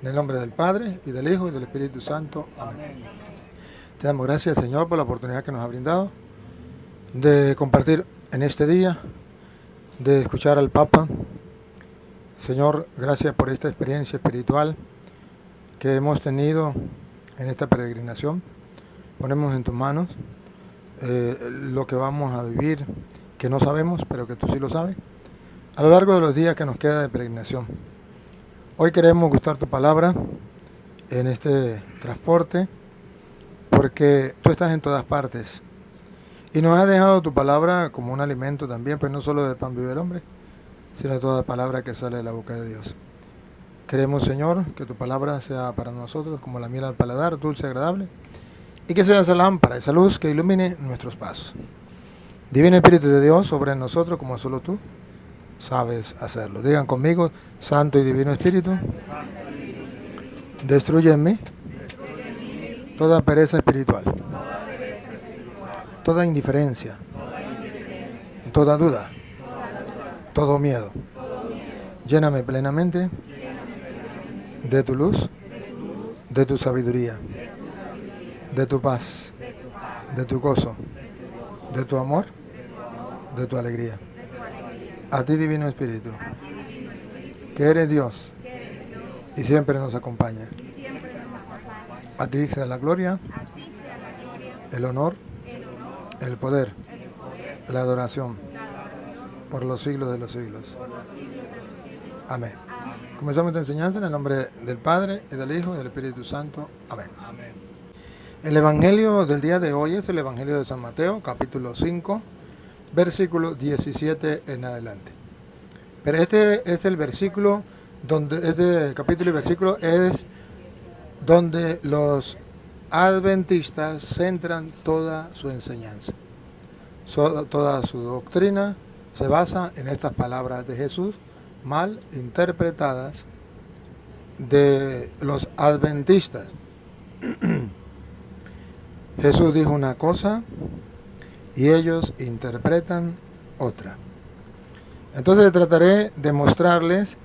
En el nombre del Padre, y del Hijo, y del Espíritu Santo. Amén. Te damos gracias, Señor, por la oportunidad que nos ha brindado de compartir en este día, de escuchar al Papa. Señor, gracias por esta experiencia espiritual que hemos tenido en esta peregrinación. Ponemos en tus manos lo que vamos a vivir, que no sabemos, pero que tú sí lo sabes, a lo largo de los días que nos queda de peregrinación. Hoy queremos gustar tu palabra en este transporte, porque tú estás en todas partes y nos has dejado tu palabra como un alimento también, pues no solo de pan vive el hombre, sino de toda palabra que sale de la boca de Dios. Queremos, Señor, que tu palabra sea para nosotros como la miel al paladar, dulce y agradable, y que sea esa lámpara, esa luz que ilumine nuestros pasos. Divino Espíritu de Dios, sobre nosotros como solo tú sabes hacerlo. Digan conmigo: Santo y Divino Espíritu, destruye en mí toda pereza espiritual, toda indiferencia, toda duda, todo miedo. Lléname plenamente de tu luz, de tu sabiduría, de tu paz, de tu gozo, de tu amor, de tu alegría. A ti, Divino Espíritu, que eres Dios y siempre nos acompaña. A ti sea la gloria, el honor, el poder, la adoración, por los siglos de los siglos. Amén. Comenzamos esta enseñanza en el nombre del Padre, y del Hijo, y del Espíritu Santo. Amén. El Evangelio del día de hoy es el Evangelio de San Mateo, capítulo 5, versículo 17 en adelante. Pero este es el versículo donde, este capítulo y versículo es donde los adventistas centran toda su enseñanza. Toda su doctrina se basa en estas palabras de Jesús, mal interpretadas de los adventistas. Jesús dijo una cosa y ellos interpretan otra. Entonces trataré de mostrarles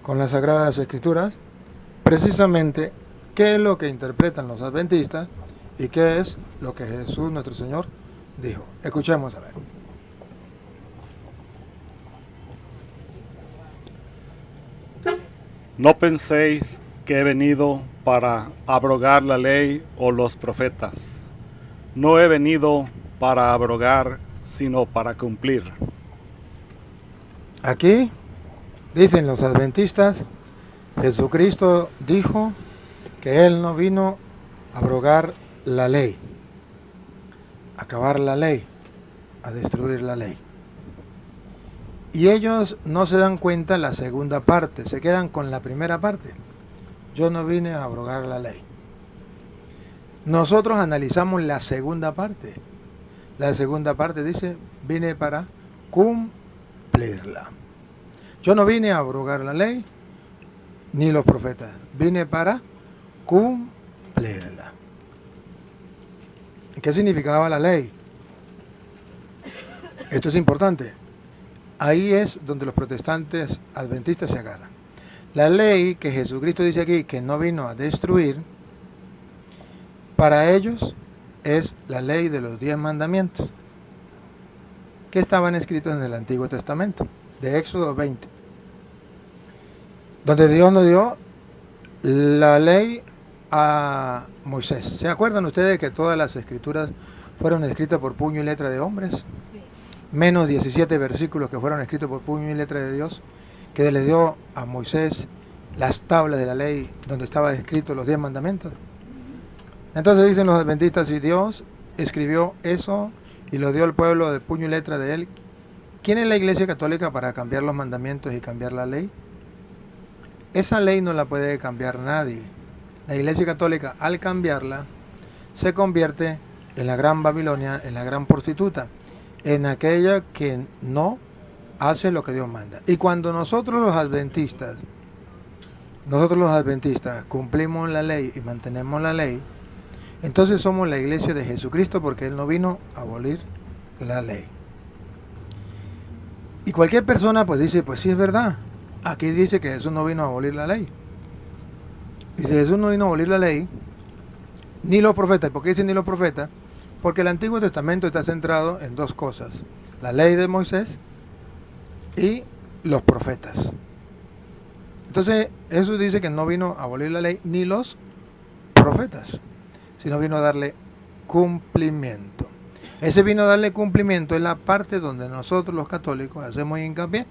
con las Sagradas Escrituras precisamente qué es lo que interpretan los adventistas y qué es lo que Jesús, nuestro Señor, dijo. Escuchemos a ver. No penséis que he venido para abrogar la ley o los profetas. No he venido para abrogar, sino para cumplir. Aquí, dicen los adventistas, Jesucristo dijo que Él no vino a abrogar la ley, a acabar la ley, a destruir la ley. Y ellos no se dan cuenta la segunda parte, se quedan con la primera parte. Yo no vine a abrogar la ley. Nosotros analizamos la segunda parte. La segunda parte dice, vine para cumplirla. Yo no vine a abrogar la ley, ni los profetas. Vine para cumplirla. ¿Qué significaba la ley? Esto es importante. Ahí es donde los protestantes adventistas se agarran. La ley que Jesucristo dice aquí, que no vino a destruir, para ellos es la ley de los 10 mandamientos, que estaban escritos en el Antiguo Testamento, de Éxodo 20, donde Dios nos dio la ley a Moisés. ¿Se acuerdan ustedes que todas las escrituras fueron escritas por puño y letra de hombres? Menos 17 versículos que fueron escritos por puño y letra de Dios, que le dio a Moisés las tablas de la ley donde estaban escritos los 10 mandamientos. Entonces dicen los adventistas, si Dios escribió eso y lo dio al pueblo de puño y letra de Él, ¿quién es la Iglesia Católica para cambiar los mandamientos y cambiar la ley? Esa ley no la puede cambiar nadie. La Iglesia Católica, al cambiarla, se convierte en la gran Babilonia, en la gran prostituta, en aquella que no hace lo que Dios manda. Y cuando nosotros los adventistas cumplimos la ley y mantenemos la ley, entonces somos la iglesia de Jesucristo, porque Él no vino a abolir la ley. Y cualquier persona pues dice, pues sí es verdad, aquí dice que Jesús no vino a abolir la ley. Dice, Jesús no vino a abolir la ley, ni los profetas. ¿Por qué dice ni los profetas? Porque el Antiguo Testamento está centrado en dos cosas: la ley de Moisés y los profetas. Entonces Jesús dice que no vino a abolir la ley ni los profetas, sino vino a darle cumplimiento. Ese vino a darle cumplimiento es la parte donde nosotros los católicos hacemos hincapié.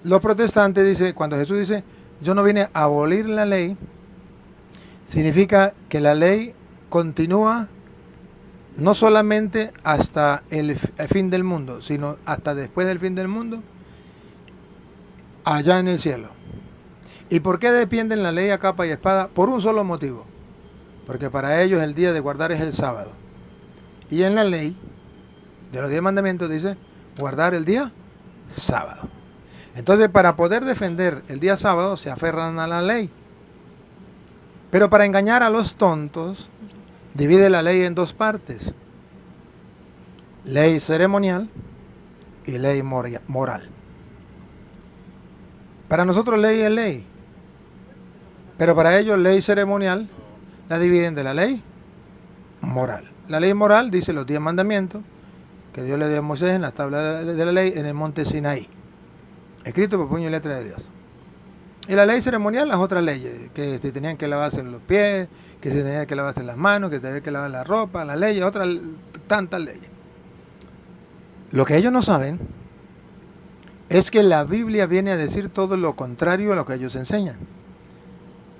Los protestantes dicen, cuando Jesús dice yo no vine a abolir la ley, significa que la ley continúa no solamente hasta el fin del mundo, sino hasta después del fin del mundo, allá en el cielo. ¿Y por qué defienden la ley a capa y espada? Por un solo motivo: porque para ellos el día de guardar es el sábado. Y en la ley de los 10 mandamientos dice guardar el día sábado. Entonces, para poder defender el día sábado se aferran a la ley. Pero para engañar a los tontos, divide la ley en dos partes: ley ceremonial y ley moral. Para nosotros ley es ley, pero para ellos ley ceremonial la dividen de la ley moral. La ley moral dice los 10 mandamientos que Dios le dio a Moisés en la tabla de la ley en el monte Sinaí, escrito por puño y letra de Dios. Y la ley ceremonial, las otras leyes, que se tenían que lavarse los pies, que se tenían que lavarse las manos, que se tenían que lavar la ropa, las leyes, otras tantas leyes. Lo que ellos no saben es que la Biblia viene a decir todo lo contrario a lo que ellos enseñan.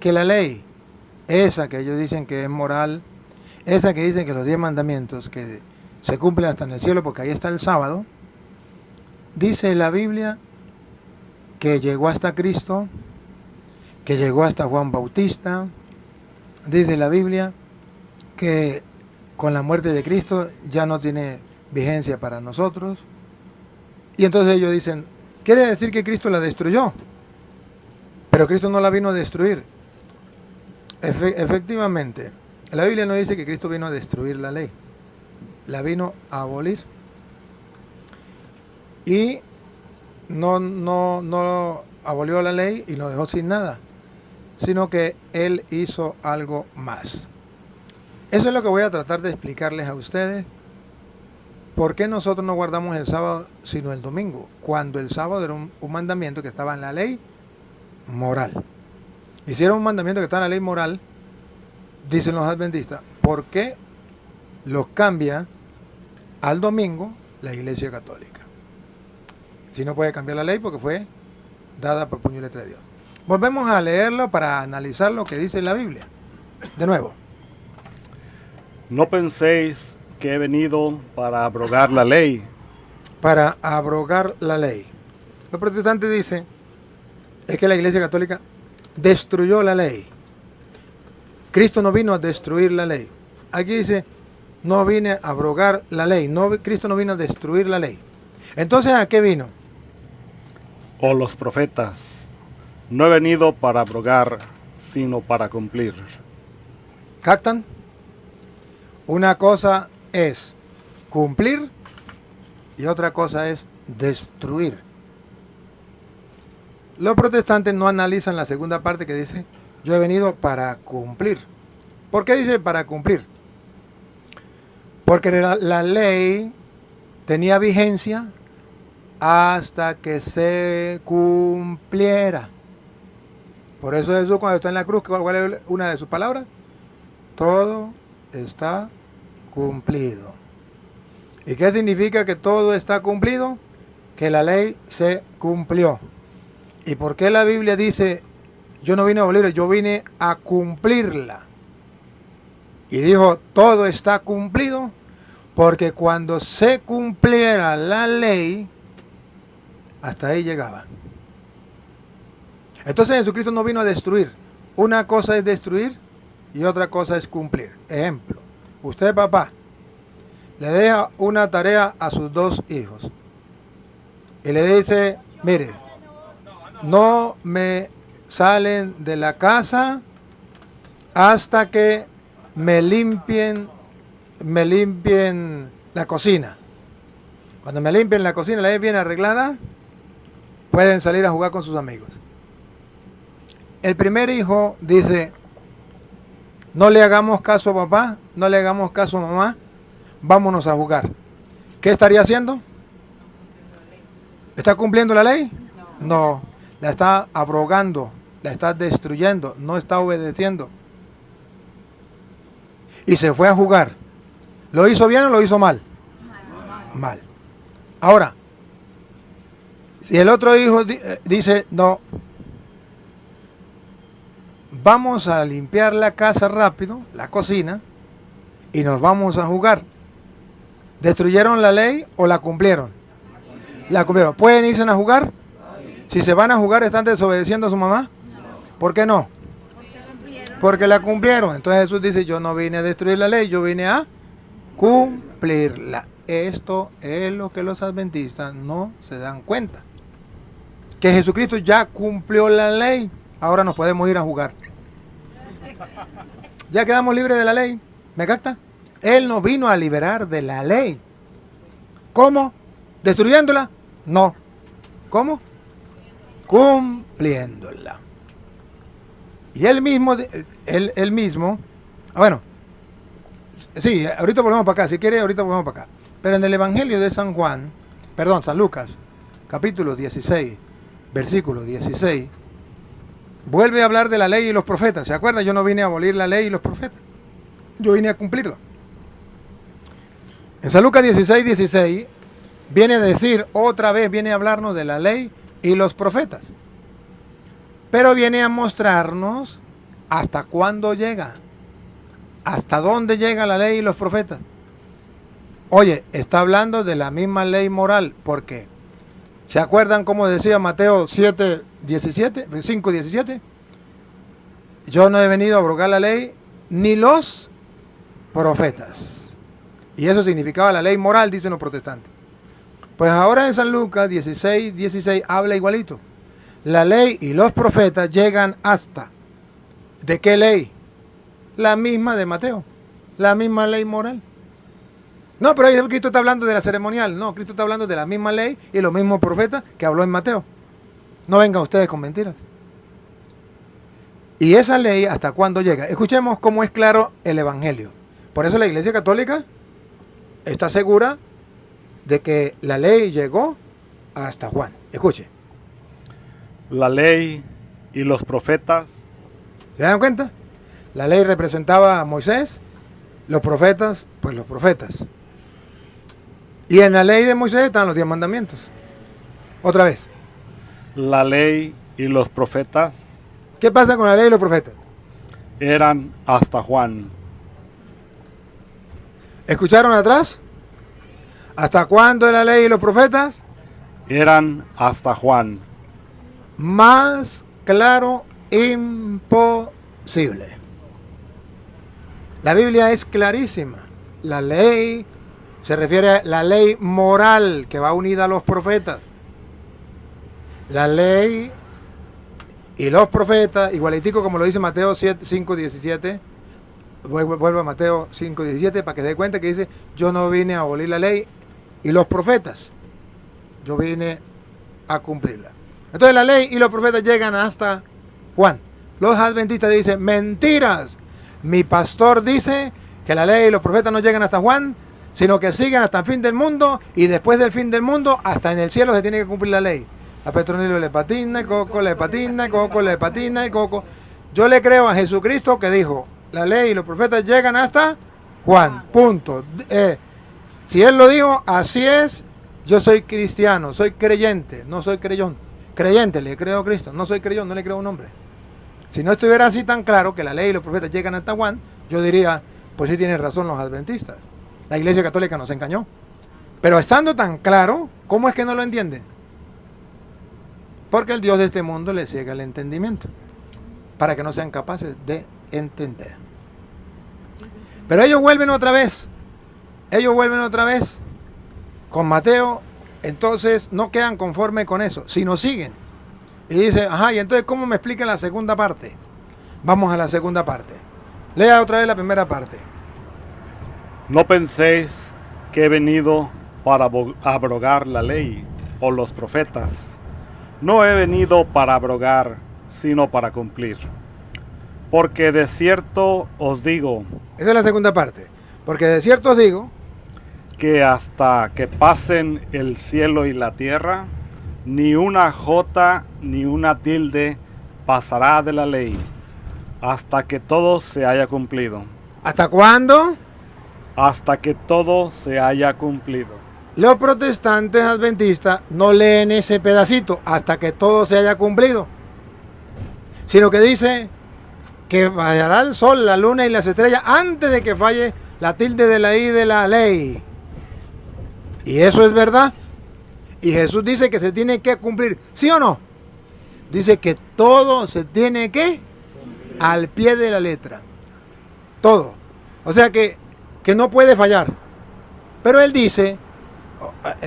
Que la ley, esa que ellos dicen que es moral, esa que dicen que los 10 mandamientos que se cumplen hasta en el cielo porque ahí está el sábado, dice la Biblia que llegó hasta Cristo, que llegó hasta Juan Bautista. Dice la Biblia que con la muerte de Cristo ya no tiene vigencia para nosotros. Y entonces ellos dicen, quiere decir que Cristo la destruyó, pero Cristo no la vino a destruir. Efectivamente, la Biblia no dice que Cristo vino a destruir la ley, la vino a abolir. Y no abolió la ley y nos dejó sin nada, sino que Él hizo algo más. Eso es lo que voy a tratar de explicarles a ustedes. ¿Por qué nosotros no guardamos el sábado sino el domingo? Cuando el sábado era un mandamiento que estaba en la ley moral. Y si era un mandamiento que estaba en la ley moral, dicen los adventistas, ¿por qué los cambia al domingo la Iglesia Católica? Si no puede cambiar la ley porque fue dada por puño y letra de Dios. Volvemos a leerlo para analizar lo que dice la Biblia. De nuevo. No penséis que he venido para abrogar la ley. Para abrogar la ley. Los protestantes dicen es que la Iglesia Católica destruyó la ley. Cristo no vino a destruir la ley. Aquí dice, no vine a abrogar la ley. No, Cristo no vino a destruir la ley. Entonces, ¿a qué vino? O los profetas. No he venido para abrogar, sino para cumplir. ¿Captan? Una cosa es cumplir y otra cosa es destruir. Los protestantes no analizan la segunda parte que dice, yo he venido para cumplir. ¿Por qué dice para cumplir? Porque la ley tenía vigencia hasta que se cumpliera. Por eso Jesús cuando está en la cruz, ¿cuál es una de sus palabras? Todo está cumplido. ¿Y qué significa que todo está cumplido? Que la ley se cumplió. ¿Y por qué la Biblia dice, yo no vine a abolir, yo vine a cumplirla? Y dijo, todo está cumplido, porque cuando se cumpliera la ley, hasta ahí llegaba. Entonces Jesucristo no vino a destruir. Una cosa es destruir y otra cosa es cumplir. Ejemplo, usted papá le deja una tarea a sus 2 hijos y le dice, mire, no me salen de la casa hasta que me limpien la cocina. Cuando me limpien la cocina, la vez bien arreglada, pueden salir a jugar con sus amigos. el primer hijo dice, no le hagamos caso a papá, no le hagamos caso a mamá, vámonos a jugar. ¿Qué estaría haciendo? ¿Está cumpliendo la ley? No, la está abrogando, la está destruyendo, no está obedeciendo. Y se fue a jugar. ¿Lo hizo bien o lo hizo mal? Mal. Ahora, si el otro hijo dice, no, vamos a limpiar la casa rápido, la cocina, y nos vamos a jugar. ¿Destruyeron la ley o la cumplieron? La cumplieron. ¿Pueden irse a jugar? Si se van a jugar, ¿están desobedeciendo a su mamá? ¿Por qué no? Porque la cumplieron. Entonces Jesús dice, yo no vine a destruir la ley, yo vine a cumplirla. Esto es lo que los adventistas no se dan cuenta. Que Jesucristo ya cumplió la ley. Ahora nos podemos ir a jugar. Ya quedamos libres de la ley. ¿Me capta? Él nos vino a liberar de la ley. ¿Cómo? ¿Destruyéndola? No. ¿Cómo? Cumpliéndola. Y él mismo, bueno, sí, ahorita volvemos para acá, si quiere ahorita volvemos para acá. Pero en el Evangelio de San Lucas, capítulo 16, versículo 16, vuelve a hablar de la ley y los profetas. ¿Se acuerdan? Yo no vine a abolir la ley y los profetas. Yo vine a cumplirla. En San Lucas 16, 16, viene a decir, otra vez viene a hablarnos de la ley y los profetas. Pero viene a mostrarnos hasta cuándo llega. Hasta dónde llega la ley y los profetas. Oye, está hablando de la misma ley moral. ¿Por qué? ¿Se acuerdan cómo decía Mateo 7, 17, 5, 17? Yo no he venido a abrogar la ley ni los profetas. Y eso significaba la ley moral, dicen los protestantes. Pues ahora en San Lucas 16, 16 habla igualito. La ley y los profetas llegan hasta. ¿De qué ley? La misma de Mateo. La misma ley moral. No, pero ahí Cristo está hablando de la ceremonial. No, Cristo está hablando de la misma ley y los mismos profetas que habló en Mateo. No vengan ustedes con mentiras. ¿Y esa ley hasta cuándo llega? Escuchemos cómo es claro el Evangelio. Por eso la Iglesia Católica está segura de que la ley llegó hasta Juan. Escuche. La ley y los profetas. ¿Se dan cuenta? La ley representaba a Moisés, los profetas, pues los profetas. Y en la ley de Moisés están los 10 mandamientos. Otra vez. La ley y los profetas. ¿Qué pasa con la ley y los profetas? Eran hasta Juan. ¿Escucharon atrás? ¿Hasta cuándo la ley y los profetas? Eran hasta Juan. Más claro, imposible. La Biblia es clarísima. La ley se refiere a la ley moral que va unida a los profetas. La ley y los profetas, igualitico como lo dice Mateo 5, 17. Vuelvo a Mateo 5, 17 para que se dé cuenta que dice, yo no vine a abolir la ley y los profetas. Yo vine a cumplirla. Entonces la ley y los profetas llegan hasta Juan. Los adventistas dicen, mentiras. Mi pastor dice que la ley y los profetas no llegan hasta Juan, sino que siguen hasta el fin del mundo, y después del fin del mundo, hasta en el cielo se tiene que cumplir la ley. A Petronilo le patina, Coco le patina, Coco le patina y Coco. Yo le creo a Jesucristo que dijo, la ley y los profetas llegan hasta Juan, punto. Si él lo dijo, así es. Yo soy cristiano, soy creyente, no soy creyón. Creyente, le creo a Cristo, no soy creyón, no le creo a un hombre. Si no estuviera así tan claro que la ley y los profetas llegan hasta Juan, yo diría, pues sí tienen razón los adventistas. La Iglesia Católica nos engañó. Pero estando tan claro, ¿cómo es que no lo entienden? Porque el Dios de este mundo les ciega el entendimiento, para que no sean capaces de entender. Pero ellos vuelven otra vez con Mateo. Entonces no quedan conformes con eso, sino siguen. Y dice, ajá, y entonces ¿cómo me explica la segunda parte? Vamos a la segunda parte. Lea otra vez la primera parte. No penséis que he venido para abrogar la ley o los profetas. No he venido para abrogar, sino para cumplir. Porque de cierto os digo, esa es la segunda parte, porque de cierto os digo, que hasta que pasen el cielo y la tierra, ni una jota ni una tilde pasará de la ley, hasta que todo se haya cumplido. ¿hasta cuándo? Hasta que todo se haya cumplido. Los protestantes adventistas no leen ese pedacito hasta que todo se haya cumplido, sino que dice que fallará el sol, la luna y las estrellas antes de que falle la tilde de la I de la ley. Y eso es verdad. Y Jesús dice que se tiene que cumplir, ¿sí o no? Dice que todo se tiene que al pie de la letra. Todo. O sea que no puede fallar. Pero él dice,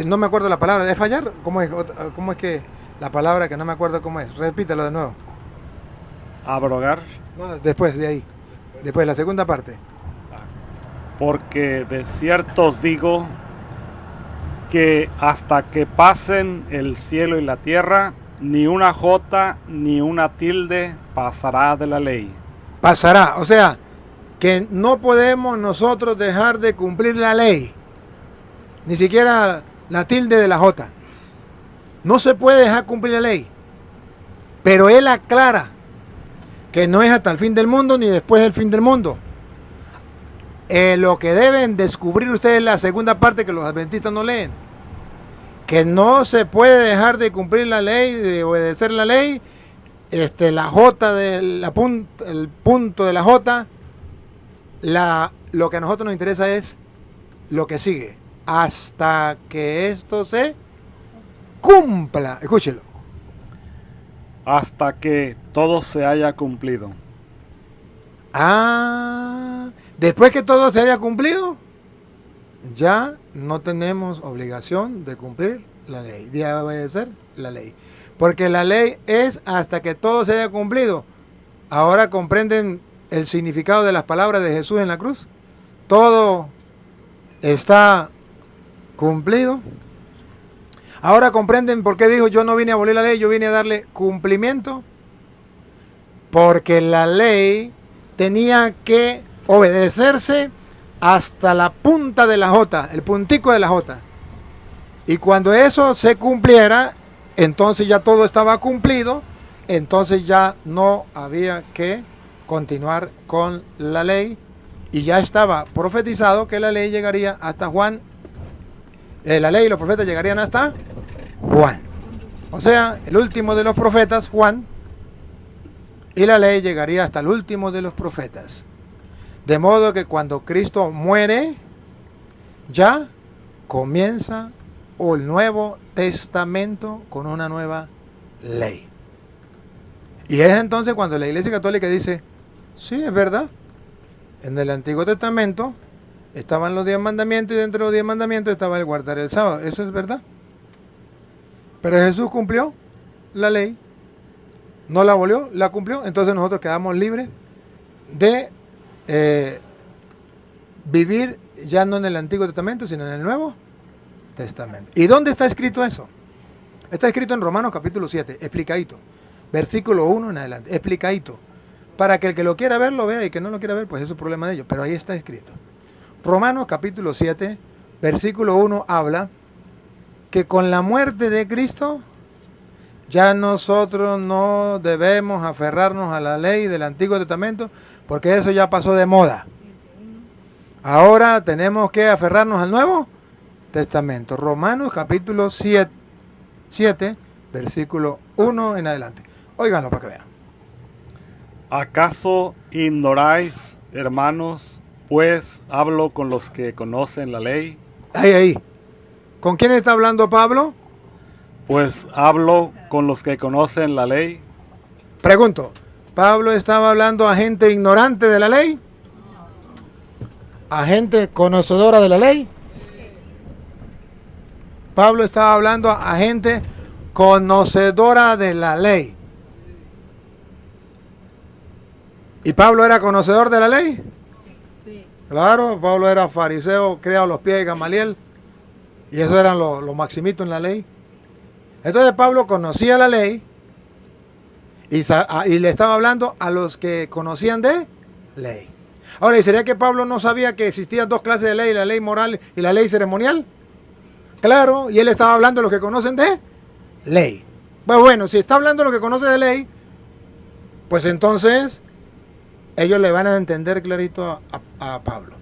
no me acuerdo la palabra, ¿es fallar? ¿Cómo es que la palabra que no me acuerdo cómo es? Repítelo de nuevo. Abrogar. No, después de ahí. Después la segunda parte. Porque de cierto os digo que hasta que pasen el cielo y la tierra, ni una jota ni una tilde pasará de la ley. Pasará, o sea, que no podemos nosotros dejar de cumplir la ley, ni siquiera la tilde de la jota. No se puede dejar cumplir la ley, pero él aclara que no es hasta el fin del mundo ni después del fin del mundo. Lo que deben descubrir ustedes es la segunda parte que los adventistas no leen, que no se puede dejar de cumplir la ley, de obedecer la ley. La jota el punto de la jota, lo que a nosotros nos interesa es lo que sigue, hasta que esto se cumpla. Escúchelo. Hasta que todo se haya cumplido. Después que todo se haya cumplido, ya no tenemos obligación de cumplir la ley, de obedecer la ley. Porque la ley es hasta que todo se haya cumplido. Ahora comprenden el significado de las palabras de Jesús en la cruz. Todo está cumplido. Ahora comprenden por qué dijo: yo no vine a abolir la ley, yo vine a darle cumplimiento. Porque la ley tenía que obedecerse hasta la punta de la jota, el puntico de la jota. Y cuando eso se cumpliera, entonces ya todo estaba cumplido, entonces ya no había que continuar con la ley, y ya estaba profetizado que la ley llegaría hasta Juan. La ley y los profetas llegarían hasta Juan. O sea, el último de los profetas, Juan, y la ley llegaría hasta el último de los profetas. De modo que cuando Cristo muere, ya comienza el Nuevo Testamento con una nueva ley. Y es entonces cuando la Iglesia Católica dice: sí, es verdad, en el Antiguo Testamento estaban los 10 mandamientos, y dentro de los 10 mandamientos estaba el guardar el sábado. Eso es verdad. Pero Jesús cumplió la ley, no la abolió, la cumplió. Entonces nosotros quedamos libres de vivir ya no en el Antiguo Testamento, sino en el Nuevo Testamento. ¿Y dónde está escrito eso? Está escrito en Romanos capítulo 7, explicadito, versículo 1 en adelante, explicadito, para que el que lo quiera ver lo vea, y que no lo quiera ver, pues eso es problema de ellos, pero ahí está escrito. Romanos capítulo 7, versículo 1 habla que con la muerte de Cristo ya nosotros no debemos aferrarnos a la ley del Antiguo Testamento, porque eso ya pasó de moda. Ahora tenemos que aferrarnos al Nuevo Testamento. Romanos capítulo 7, versículo 1 en adelante. Óiganlo para que vean. ¿Acaso ignoráis, hermanos, pues hablo con los que conocen la ley? Ahí. ¿Con quién está hablando Pablo? Pues hablo con los que conocen la ley. Pregunto, ¿Pablo estaba hablando a gente ignorante de la ley? ¿A gente conocedora de la ley? Pablo estaba hablando a gente conocedora de la ley. ¿Y Pablo era conocedor de la ley? Sí. Claro, Pablo era fariseo, criado a los pies de Gamaliel, y eso eran los maximitos en la ley. Entonces Pablo conocía la ley, Y le estaba hablando a los que conocían de ley. Ahora, ¿y sería que Pablo no sabía que existían dos clases de ley, la ley moral y la ley ceremonial? Claro, y él estaba hablando de los que conocen de ley. Pues bueno, si está hablando de los que conocen de ley, pues entonces ellos le van a entender clarito a Pablo.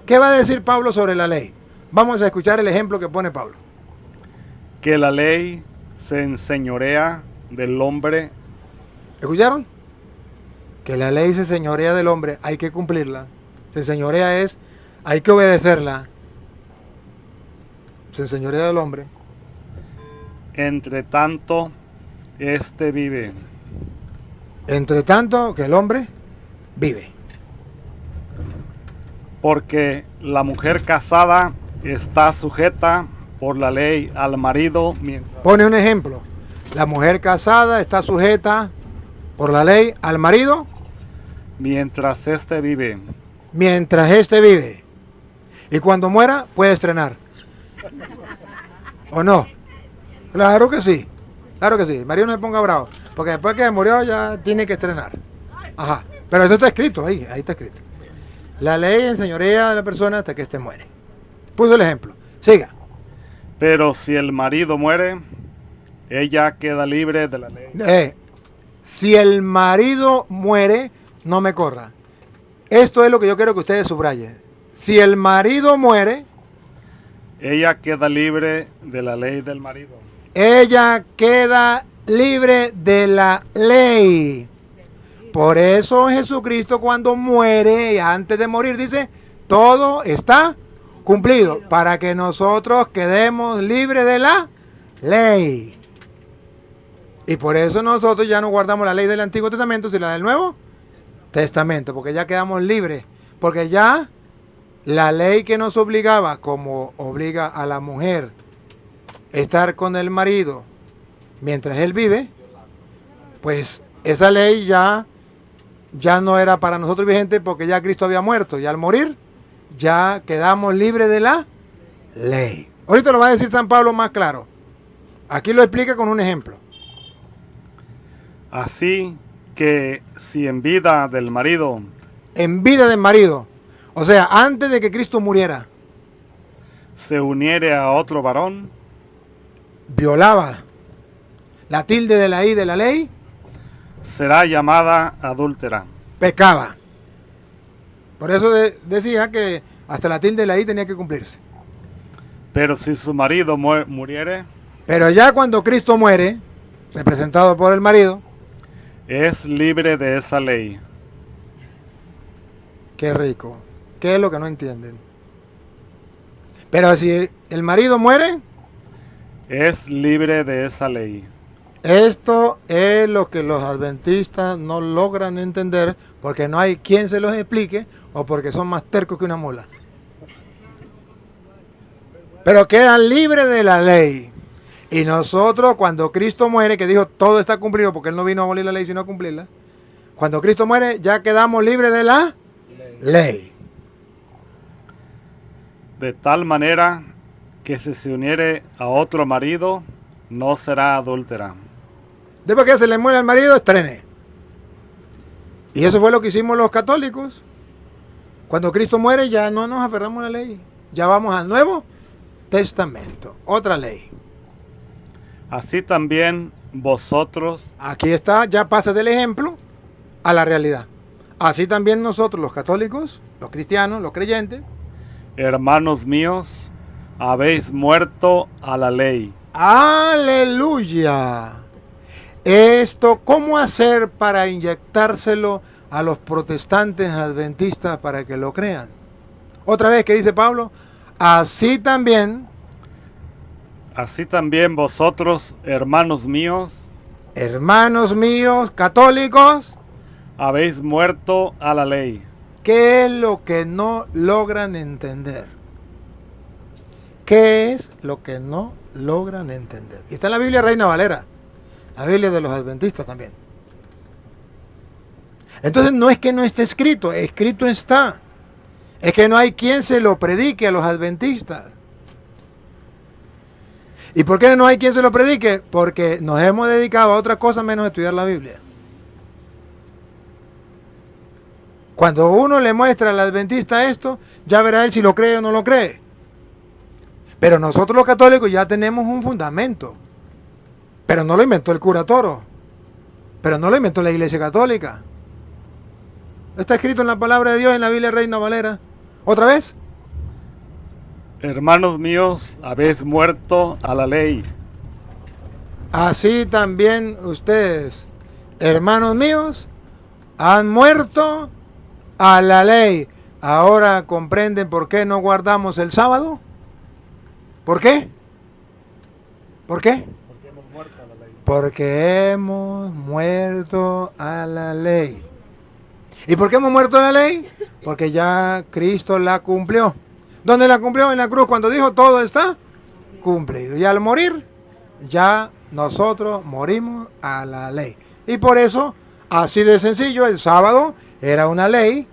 ¿Qué va a decir Pablo sobre la ley? Vamos a escuchar el ejemplo que pone Pablo. Que la ley se enseñorea del hombre. ¿Escucharon? Que la ley se señorea del hombre, hay que cumplirla. Se señorea es, hay que obedecerla. Se enseñorea del hombre. Entre tanto, éste vive. Entre tanto que el hombre vive. Porque la mujer casada está sujeta por la ley al marido. Pone un ejemplo. La mujer casada está sujeta por la ley al marido. Mientras éste vive. Mientras éste vive. Y cuando muera, puede estrenar. ¿O no? Claro que sí. Claro que sí. El marido no se ponga bravo. Porque después que murió ya tiene que estrenar. Ajá. Pero eso está escrito ahí. Ahí está escrito. La ley enseñorea a la persona hasta que éste muere. Puso el ejemplo. Siga. Pero si el marido muere, ella queda libre de la ley. Si el marido muere, no me corra. Esto es lo que yo quiero que ustedes subrayen. Si el marido muere, ella queda libre de la ley del marido. Ella queda libre de la ley. Por eso Jesucristo cuando muere, antes de morir, dice, todo está cumplido, para que nosotros quedemos libres de la ley. Y por eso nosotros ya no guardamos la ley del Antiguo Testamento, sino la del Nuevo Testamento, porque ya quedamos libres, porque ya la ley que nos obligaba, como obliga a la mujer estar con el marido mientras él vive, pues esa ley ya no era para nosotros vigente, porque ya Cristo había muerto, y al morir ya quedamos libres de la ley. Ahorita lo va a decir San Pablo más claro. Aquí lo explica con un ejemplo. Así que si en vida del marido, en vida del marido, o sea, antes de que Cristo muriera, se uniere a otro varón, violaba la tilde de la I de la ley, será llamada adúltera. Pecaba. Por eso decía que hasta la tilde de la I tenía que cumplirse. Pero si su marido muriere, pero ya cuando Cristo muere, representado por el marido, es libre de esa ley. Qué rico. ¿Qué es lo que no entienden? Pero si el marido muere, es libre de esa ley. Esto es lo que los adventistas no logran entender, porque no hay quien se los explique, o porque son más tercos que una mula. Pero quedan libres de la ley. Y nosotros, cuando Cristo muere, que dijo todo está cumplido, porque Él no vino a abolir la ley, sino a cumplirla. Cuando Cristo muere, ya quedamos libres de la ley. De tal manera que si se uniere a otro marido, no será adúltera. Después que se le muere al marido, estrene. Y eso fue lo que hicimos los católicos. Cuando Cristo muere, ya no nos aferramos a la ley. Ya vamos al Nuevo Testamento, otra ley. Así también vosotros. Aquí está, ya pasa del ejemplo a la realidad. Así también nosotros, los católicos, los cristianos, los creyentes, hermanos míos, habéis muerto a la ley. ¡Aleluya! Esto, ¿cómo hacer para inyectárselo a los protestantes adventistas para que lo crean? Otra vez, ¿qué dice Pablo? Así también vosotros, hermanos míos, católicos, habéis muerto a la ley. ¿Qué es lo que no logran entender? ¿Qué es lo que no logran entender? Y está en la Biblia Reina Valera, la Biblia de los adventistas también. Entonces no es que no esté escrito, escrito está. Es que no hay quien se lo predique a los adventistas. ¿Y por qué no hay quien se lo predique? Porque nos hemos dedicado a otra cosa menos estudiar la Biblia. Cuando uno le muestra al adventista esto, ya verá él si lo cree o no lo cree. Pero nosotros los católicos ya tenemos un fundamento. Pero no lo inventó el cura Toro. Pero no lo inventó la Iglesia Católica. Está escrito en la palabra de Dios en la Biblia Reina Valera. ¿Otra vez? Hermanos míos, habéis muerto a la ley. Así también ustedes, hermanos míos, han muerto a la ley. Ahora comprenden por qué no guardamos el sábado. ¿Por qué? ¿Por qué? Porque hemos muerto a la ley. Porque hemos muerto a la ley. ¿Y por qué hemos muerto a la ley? Porque ya Cristo la cumplió. ¿Dónde la cumplió? En la cruz, cuando dijo todo está cumplido. Y al morir, ya nosotros morimos a la ley. Y por eso, así de sencillo, el sábado era una ley,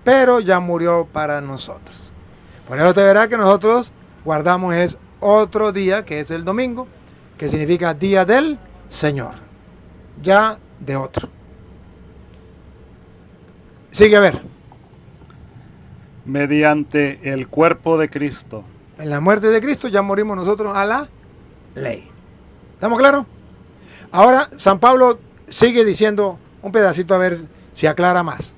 pero ya murió para nosotros. Por eso te verá que nosotros guardamos es otro día, que es el domingo, que significa día del Señor, ya de otro. Sigue a ver. Mediante el cuerpo de Cristo. En la muerte de Cristo ya morimos nosotros a la ley. ¿Estamos claros? Ahora San Pablo sigue diciendo un pedacito a ver si aclara más.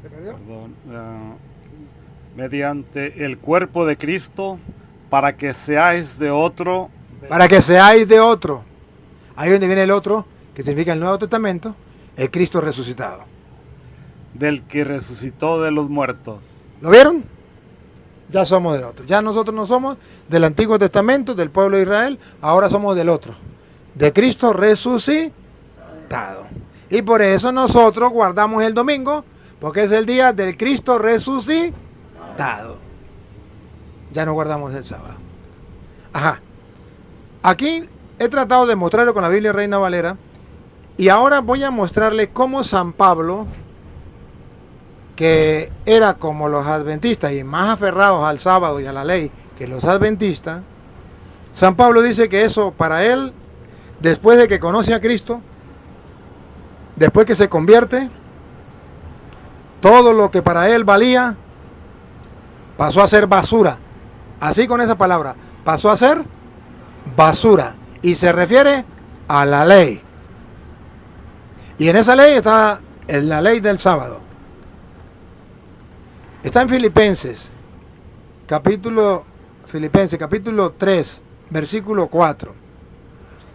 Perdón, mediante el cuerpo de Cristo, para que seáis de otro. Para que seáis de otro. Ahí donde viene el otro, que significa el Nuevo Testamento, el Cristo resucitado. Del que resucitó de los muertos. ¿Lo vieron? Ya somos del otro. Ya nosotros no somos del Antiguo Testamento, del pueblo de Israel, ahora somos del otro. De Cristo resucitado. Y por eso nosotros guardamos el domingo, porque es el día del Cristo resucitado. Ya no guardamos el sábado. Ajá. Aquí he tratado de mostrarlo con la Biblia Reina Valera. Y ahora voy a mostrarle cómo San Pablo, que era como los adventistas y más aferrados al sábado y a la ley que los adventistas, San Pablo dice que eso para él, después de que conoce a Cristo, después que se convierte, todo lo que para él valía pasó a ser basura. Así con esa palabra, pasó a ser basura. Y se refiere a la ley. Y en esa ley está la ley del sábado. Está en Filipenses, capítulo 3, versículo 4.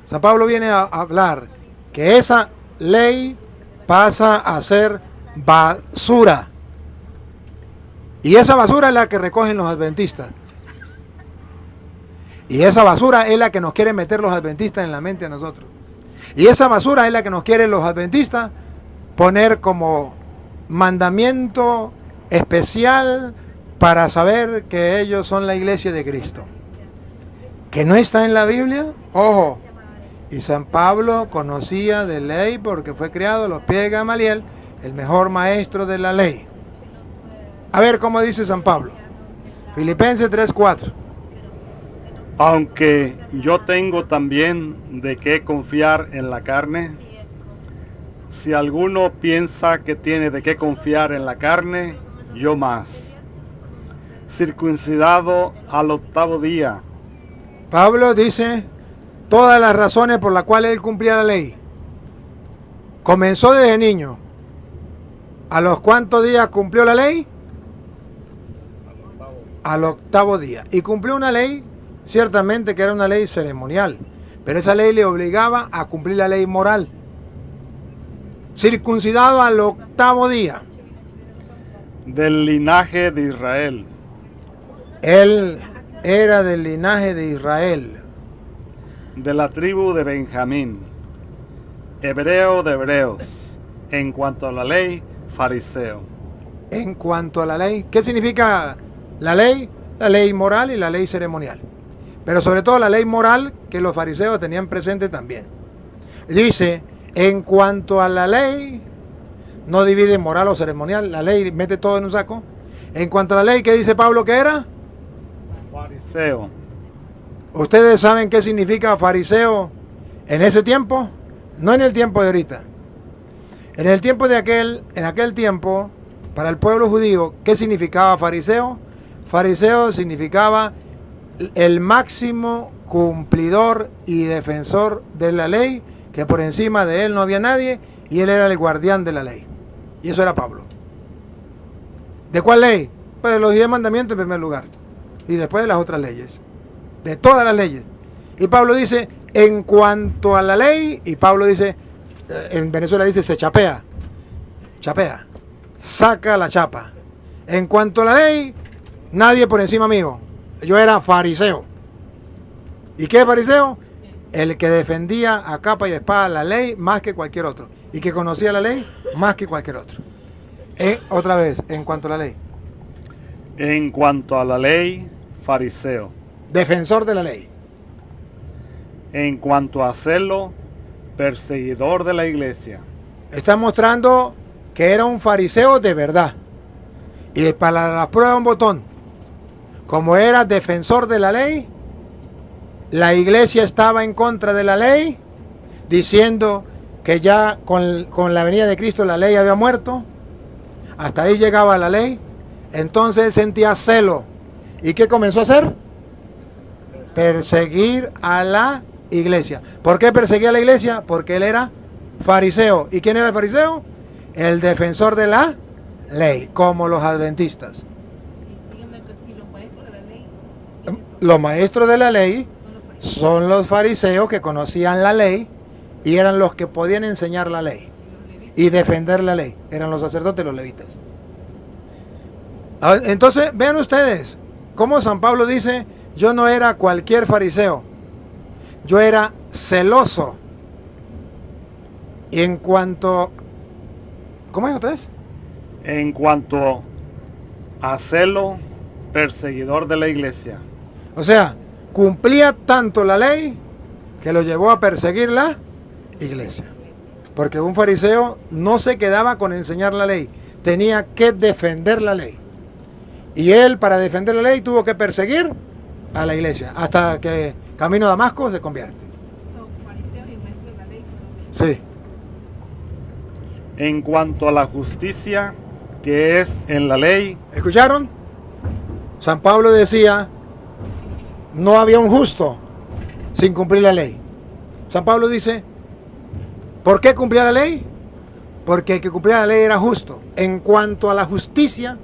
San Pablo viene a hablar que esa ley pasa a ser basura. Y esa basura es la que recogen los adventistas. Y esa basura es la que nos quieren meter los adventistas en la mente a nosotros. Y esa basura es la que nos quieren los adventistas poner como mandamiento especial para saber que ellos son la iglesia de Cristo. Que no está en la Biblia, ojo. Y San Pablo conocía de ley porque fue criado a los pies de Gamaliel, el mejor maestro de la ley. A ver cómo dice San Pablo. Filipenses 3:4. Aunque yo tengo también de qué confiar en la carne, si alguno piensa que tiene de qué confiar en la carne, yo más. Circuncidado al 8º día. Pablo dice todas las razones por las cuales él cumplía la ley. Comenzó desde niño. ¿A los cuántos días cumplió la ley? Al 8º día. Y cumplió una ley, ciertamente que era una ley ceremonial, pero esa ley le obligaba a cumplir la ley moral. Circuncidado al 8º día. Del linaje de Israel. Él era del linaje de Israel. De la tribu de Benjamín. Hebreo de hebreos. En cuanto a la ley, fariseo. En cuanto a la ley, ¿qué significa la ley? La ley moral y la ley ceremonial. Pero sobre todo la ley moral que los fariseos tenían presente también. Dice, en cuanto a la ley, no divide moral o ceremonial, la ley mete todo en un saco. En cuanto a la ley, ¿qué dice Pablo que era? Fariseo. ¿Ustedes saben qué significa fariseo En ese tiempo, no en el tiempo de ahorita, en aquel tiempo, para el pueblo judío, ¿qué significaba fariseo? Fariseo significaba el máximo cumplidor y defensor de la ley, que por encima de él no había nadie, y él era el guardián de la ley. Y eso era Pablo. ¿De cuál ley? Pues de los 10 mandamientos en primer lugar, y después de las otras leyes, de todas las leyes. Y Pablo dice, en cuanto a la ley, y Pablo dice, en Venezuela dice, se chapea, saca la chapa. En cuanto a la ley, nadie por encima mío. Yo era fariseo. ¿Y qué es fariseo? El que defendía a capa y espada la ley más que cualquier otro. Y que conocía la ley más que cualquier otro. Otra vez, en cuanto a la ley. En cuanto a la ley, fariseo. Defensor de la ley. En cuanto a celo, perseguidor de la iglesia. Está mostrando que era un fariseo de verdad. Y para la prueba un botón. Como era defensor de la ley, la iglesia estaba en contra de la ley, diciendo que ya con la venida de Cristo la ley había muerto. Hasta ahí llegaba la ley. Entonces él sentía celo. ¿Y qué comenzó a hacer? Perseguir a la iglesia. ¿Por qué perseguía a la iglesia? Porque él era fariseo. ¿Y quién era el fariseo? El defensor de la ley, como los adventistas. Los maestros de la ley son los fariseos que conocían la ley y eran los que podían enseñar la ley y defender la ley. Eran los sacerdotes, los levitas. Entonces, vean ustedes cómo San Pablo dice, yo no era cualquier fariseo, yo era celoso. Y en cuanto... ¿Cómo es otra vez? En cuanto a celo, perseguidor de la iglesia. O sea, cumplía tanto la ley que lo llevó a perseguir la iglesia. Porque un fariseo no se quedaba con enseñar la ley, tenía que defender la ley. Y él, para defender la ley, tuvo que perseguir a la iglesia, hasta que camino a Damasco se convierte. Sí. En cuanto a la justicia que es en la ley. ¿Escucharon? San Pablo decía, no había un justo sin cumplir la ley. San Pablo dice, ¿por qué cumplía la ley? Porque el que cumplía la ley era justo. En cuanto a la justicia,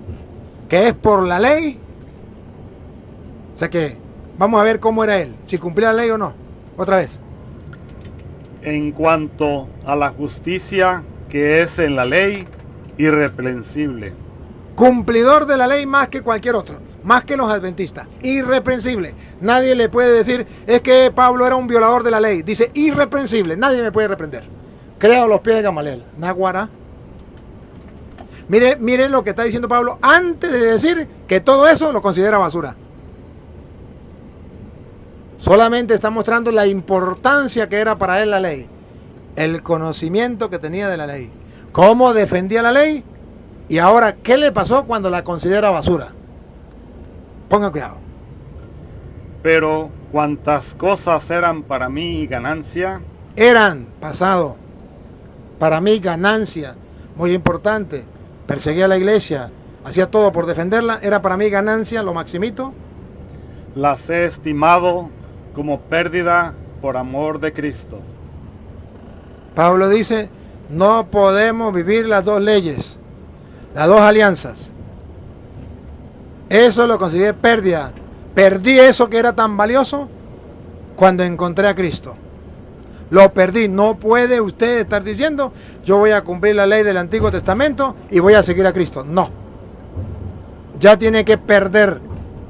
que es por la ley, o sea que vamos a ver cómo era él, si cumplía la ley o no. Otra vez. En cuanto a la justicia que es en la ley, irreprensible. Cumplidor de la ley más que cualquier otro, más que los adventistas, irreprensible. Nadie le puede decir, es que Pablo era un violador de la ley. Dice irreprensible, nadie me puede reprender. Creo los pies de Gamaliel. Naguará. Mire lo que está diciendo Pablo antes de decir que todo eso lo considera basura. Solamente está mostrando la importancia que era para él la ley. El conocimiento que tenía de la ley. Cómo defendía la ley. Y ahora, ¿qué le pasó cuando la considera basura? Pongan cuidado. Pero cuantas cosas eran para mí ganancia. Eran, pasado. Para mí ganancia. Muy importante. Perseguía a la iglesia. Hacía todo por defenderla. Era para mí ganancia, lo maximito. Las he estimado como pérdida por amor de Cristo. Pablo dice, no podemos vivir las dos leyes, las dos alianzas. Eso lo consideré pérdida. Perdí eso que era tan valioso cuando encontré a Cristo. Lo perdí. No puede usted estar diciendo, yo voy a cumplir la ley del Antiguo Testamento y voy a seguir a Cristo. No. Ya tiene que perder.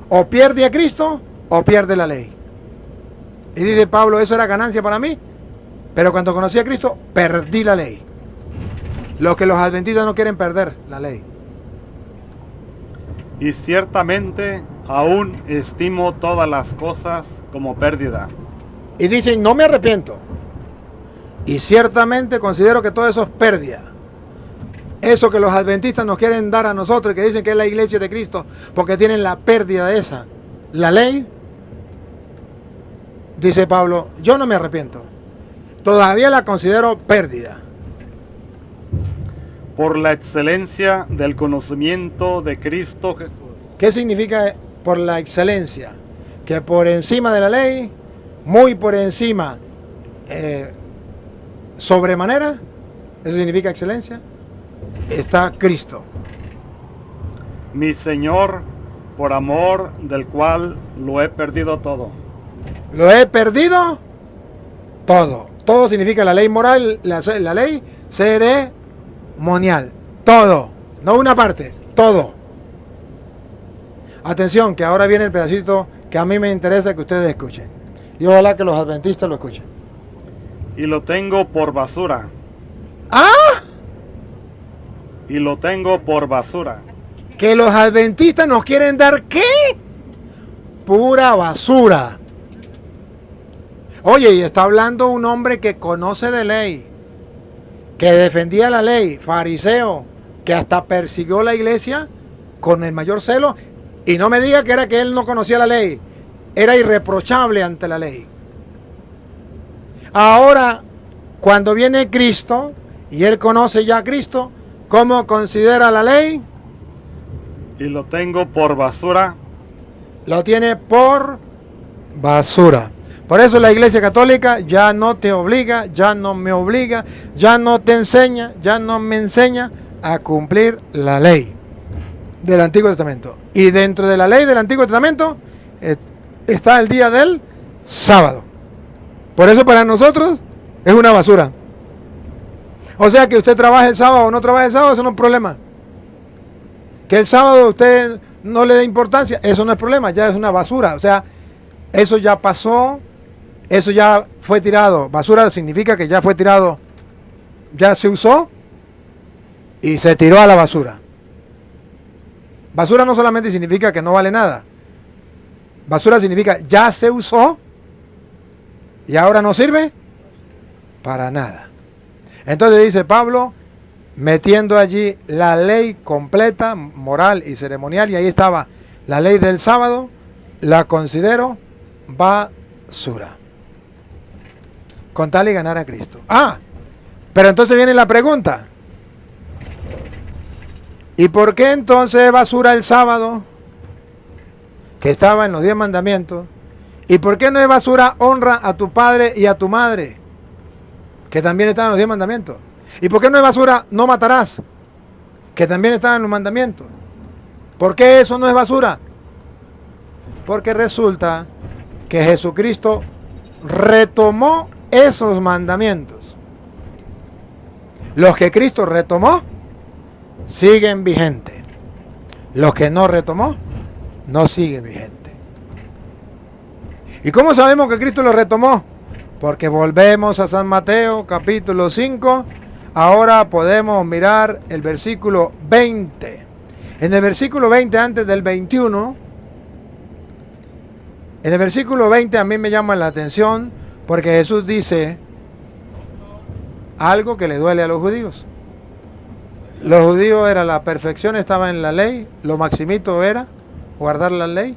O pierde a Cristo o pierde la ley. Y dice Pablo, eso era ganancia para mí. Pero cuando conocí a Cristo, perdí la ley. Lo que los adventistas no quieren perder, la ley. Y ciertamente aún estimo todas las cosas como pérdida. Y dicen, no me arrepiento. Y ciertamente considero que todo eso es pérdida. Eso que los adventistas nos quieren dar a nosotros, que dicen que es la iglesia de Cristo, porque tienen la pérdida de esa. La ley, dice Pablo, yo no me arrepiento. todavía la considero pérdida. Por la excelencia del conocimiento de Cristo Jesús. ¿Qué significa por la excelencia? Que por encima de la ley, muy por encima, sobremanera, eso significa excelencia, está Cristo. Mi Señor, por amor del cual lo he perdido todo. Lo he perdido todo. Todo significa la ley moral, la ley ceremonial. Todo. No una parte, todo. Atención, que ahora viene el pedacito que a mí me interesa que ustedes escuchen. Y ojalá que los adventistas lo escuchen. Y lo tengo por basura. ¡Ah! Y lo tengo por basura. Que los adventistas nos quieren dar ¿qué? Pura basura. Oye, y está hablando un hombre que conoce de ley, que defendía la ley, fariseo, que hasta persiguió la iglesia con el mayor celo. Y no me diga que era que él no conocía la ley, era irreprochable ante la ley. Ahora, cuando viene Cristo, y él conoce ya a Cristo, ¿cómo considera la ley? Y lo tengo por basura. Lo tiene por basura. Por eso la Iglesia Católica ya no te obliga, ya no me obliga, ya no te enseña, ya no me enseña a cumplir la ley del Antiguo Testamento. Y dentro de la ley del Antiguo Testamento está el día del sábado. Por eso para nosotros es una basura. O sea, que usted trabaje el sábado o no trabaje el sábado, eso no es problema. Que el sábado usted no le dé importancia, eso no es problema, ya es una basura. O sea, eso ya pasó, eso ya fue tirado. Basura significa que ya fue tirado, ya se usó y se tiró a la basura. Basura no solamente significa que no vale nada. Basura significa ya se usó y ahora no sirve para nada. Entonces dice Pablo, metiendo allí la ley completa, moral y ceremonial, y ahí estaba la ley del sábado, la considero basura. Con tal y ganar a Cristo. Ah, pero entonces viene la pregunta. ¿Y por qué entonces es basura el sábado, que estaba en los 10 mandamientos? ¿Y por qué no es basura honra a tu padre y a tu madre, que también estaban en los 10 mandamientos? ¿Y por qué no es basura no matarás, que también estaban en los mandamientos? ¿Por qué eso no es basura? Porque resulta que Jesucristo retomó esos mandamientos. Los que Cristo retomó siguen vigentes. Los que no retomó no siguen vigentes. ¿Y cómo sabemos que Cristo los retomó? Porque volvemos a San Mateo capítulo 5. Ahora podemos mirar el versículo 20. En el versículo 20 antes del 21, en el versículo 20 a mí me llama la atención porque Jesús dice algo que le duele a los judíos. Los judíos era la perfección, estaba en la ley, lo maximito era guardar la ley,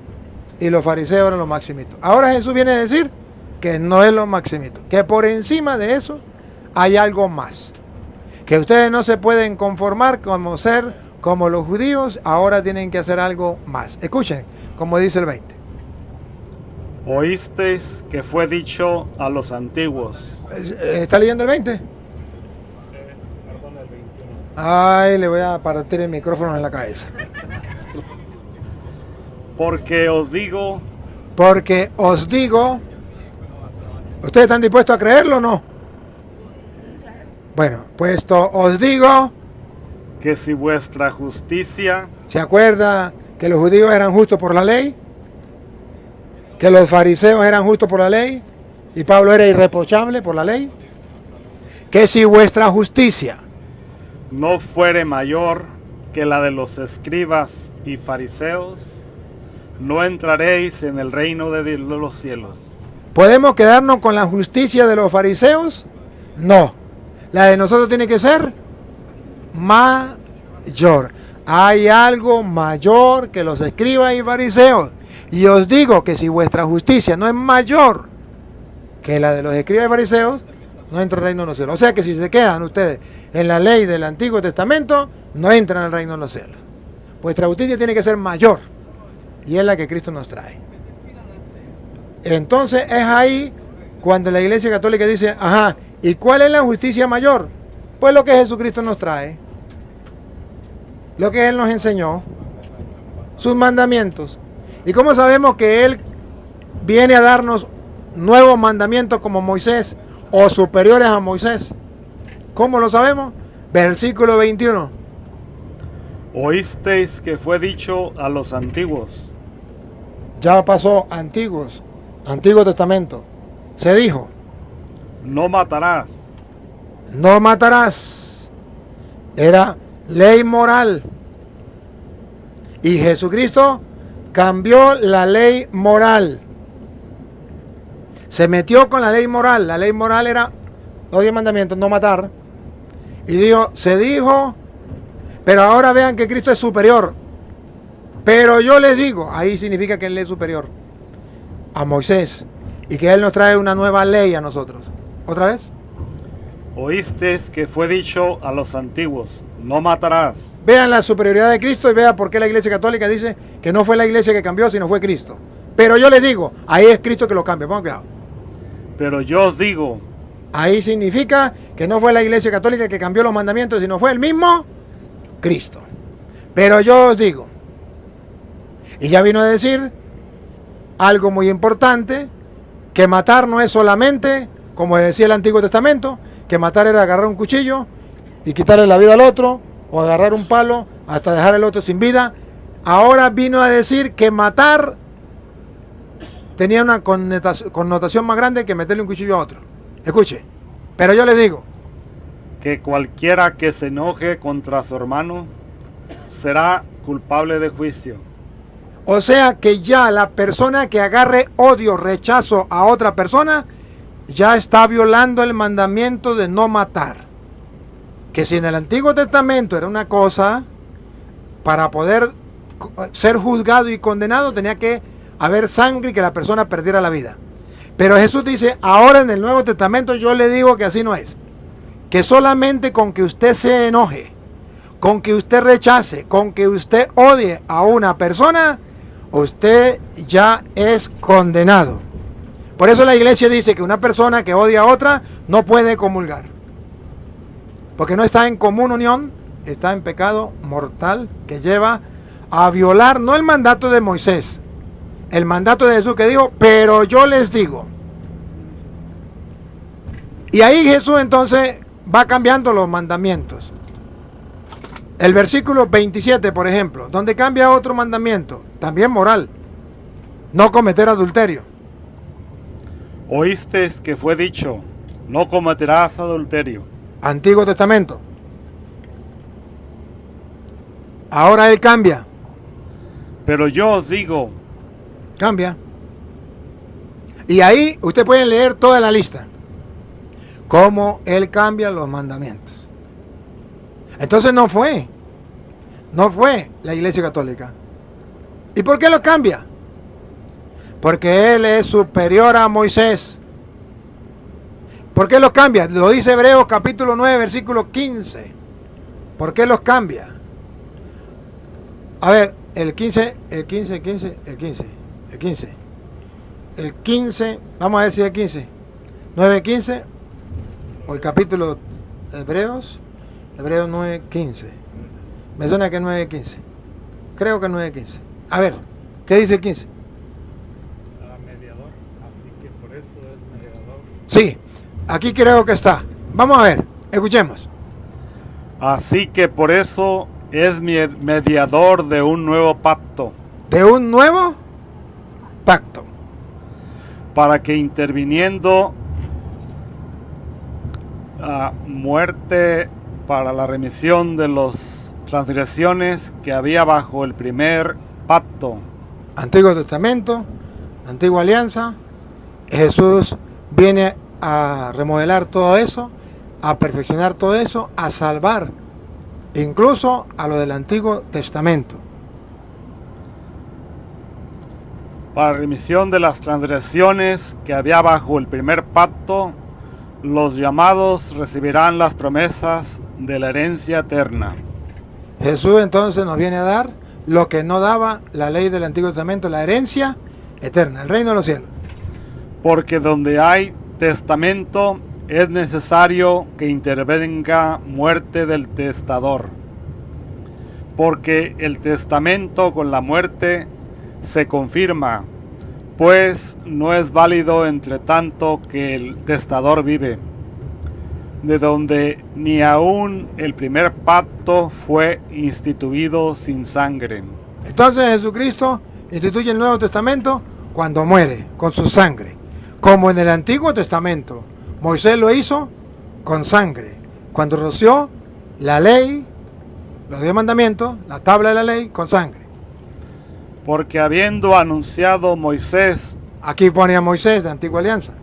y los fariseos eran lo maximito. Ahora Jesús viene a decir que no es lo maximito, que por encima de eso hay algo más, que ustedes no se pueden conformar como ser como los judíos, ahora tienen que hacer algo más. Escuchen, como dice el 20. Oísteis que fue dicho a los antiguos. ¿Está leyendo el 20? Ay, le voy a partir el micrófono en la cabeza. Porque os digo, ¿ustedes están dispuestos a creerlo o no? Bueno, puesto os digo, que si vuestra justicia, ¿se acuerda que los judíos eran justos por la ley? Que los fariseos eran justos por la ley y Pablo era irreprochable por la ley. Que si vuestra justicia no fuere mayor que la de los escribas y fariseos, no entraréis en el reino de los cielos. ¿podemos quedarnos con la justicia de los fariseos? No. La de nosotros tiene que ser mayor. Hay algo mayor que los escribas y fariseos. Y os digo que si vuestra justicia no es mayor que la de los escribas y fariseos, no entra al reino de los cielos. O sea que si se quedan ustedes en la ley del Antiguo Testamento, no entran al reino de los cielos. Vuestra justicia tiene que ser mayor, y es la que Cristo nos trae. Entonces es ahí cuando la Iglesia Católica dice, ajá, ¿y cuál es la justicia mayor? Pues lo que Jesucristo nos trae, lo que Él nos enseñó, sus mandamientos. ¿Y cómo sabemos que Él viene a darnos nuevos mandamientos como Moisés o superiores a Moisés? ¿Cómo lo sabemos? Versículo 21. Oísteis que fue dicho a los antiguos. Ya pasó antiguos, Antiguo Testamento. Se dijo, No matarás. no matarás. Era ley moral. Y Jesucristo cambió la ley moral. Se metió con la ley moral. La ley moral era los 10 mandamientos, no matar. Y dijo, se dijo, pero ahora vean que Cristo es superior. Pero yo les digo, ahí significa que Él es superior a Moisés y que Él nos trae una nueva ley a nosotros. ¿Otra vez? Oísteis que fue dicho a los antiguos. No matarás. Vean la superioridad de Cristo y vean por qué la Iglesia Católica dice que no fue la Iglesia que cambió, sino fue Cristo. Pero yo les digo, ahí es Cristo que lo cambia. Pongan cuidado. Pero yo os digo. Ahí significa que no fue la Iglesia Católica que cambió los mandamientos, sino fue el mismo Cristo. Pero yo os digo, y ya vino a decir algo muy importante, que matar no es solamente, como decía el Antiguo Testamento, que matar era agarrar un cuchillo y quitarle la vida al otro, o agarrar un palo hasta dejar al otro sin vida. Ahora vino a decir que matar tenía una connotación más grande que meterle un cuchillo a otro. Escuche, pero yo les digo, Que cualquiera que se enoje contra su hermano será culpable de juicio. o sea que ya la persona que agarre odio, rechazo a otra persona, ya está violando el mandamiento de no matar. Que si en el Antiguo Testamento era una cosa, para poder ser juzgado y condenado tenía que haber sangre y que la persona perdiera la vida. Pero Jesús dice, ahora en el Nuevo Testamento yo le digo que así no es. Que solamente con que usted se enoje, con que usted rechace, con que usted odie a una persona, usted ya es condenado. Por eso la Iglesia dice que una persona que odia a otra no puede comulgar. Porque no está en común unión, está en pecado mortal que lleva a violar no el mandato de Moisés, el mandato de Jesús que dijo, pero yo les digo. Y ahí Jesús entonces va cambiando los mandamientos. El versículo 27, por ejemplo, donde cambia otro mandamiento, también moral, no cometer adulterio. Oísteis que fue dicho, no cometerás adulterio. Antiguo Testamento. Ahora él cambia. Pero yo os digo. Cambia. Y ahí usted puede leer toda la lista. Cómo él cambia los mandamientos. Entonces no fue la Iglesia Católica. ¿Y por qué lo cambia? Porque él es superior a Moisés. ¿Por qué los cambia? Lo dice Hebreos capítulo 9, versículo 15. ¿Por qué los cambia? A ver, el 15, vamos a ver si es el 15. 9:15 o el capítulo Hebreos 9:15. Me suena que es 9:15. Creo que es 9:15. A ver, ¿qué dice el 15? Mediador, así que por eso es mediador. Sí, aquí creo que está. Vamos a ver, escuchemos. Así que por eso es mediador de un nuevo pacto. De un nuevo pacto. Para que interviniendo a muerte para la remisión de las transgresiones que había bajo el primer pacto. Antiguo Testamento, Antigua Alianza. Jesús viene a remodelar todo eso, a perfeccionar todo eso, a salvar incluso a lo del Antiguo Testamento. Para remisión de las transgresiones que había bajo el primer pacto, los llamados recibirán las promesas de la herencia eterna. Jesús entonces nos viene a dar lo que no daba la ley del Antiguo Testamento, la herencia eterna, el reino de los cielos. Porque donde hay testamento es necesario que intervenga muerte del testador. Porque el testamento con la muerte se confirma, pues no es válido entre tanto que el testador vive, de donde ni aún el primer pacto fue instituido sin sangre. Entonces Jesucristo instituye el Nuevo Testamento cuando muere, con su sangre. Como en el Antiguo Testamento, Moisés lo hizo con sangre. Cuando roció la ley, los 10 mandamientos, la tabla de la ley, con sangre. Porque habiendo anunciado Moisés, aquí pone a Moisés de Antigua Alianza,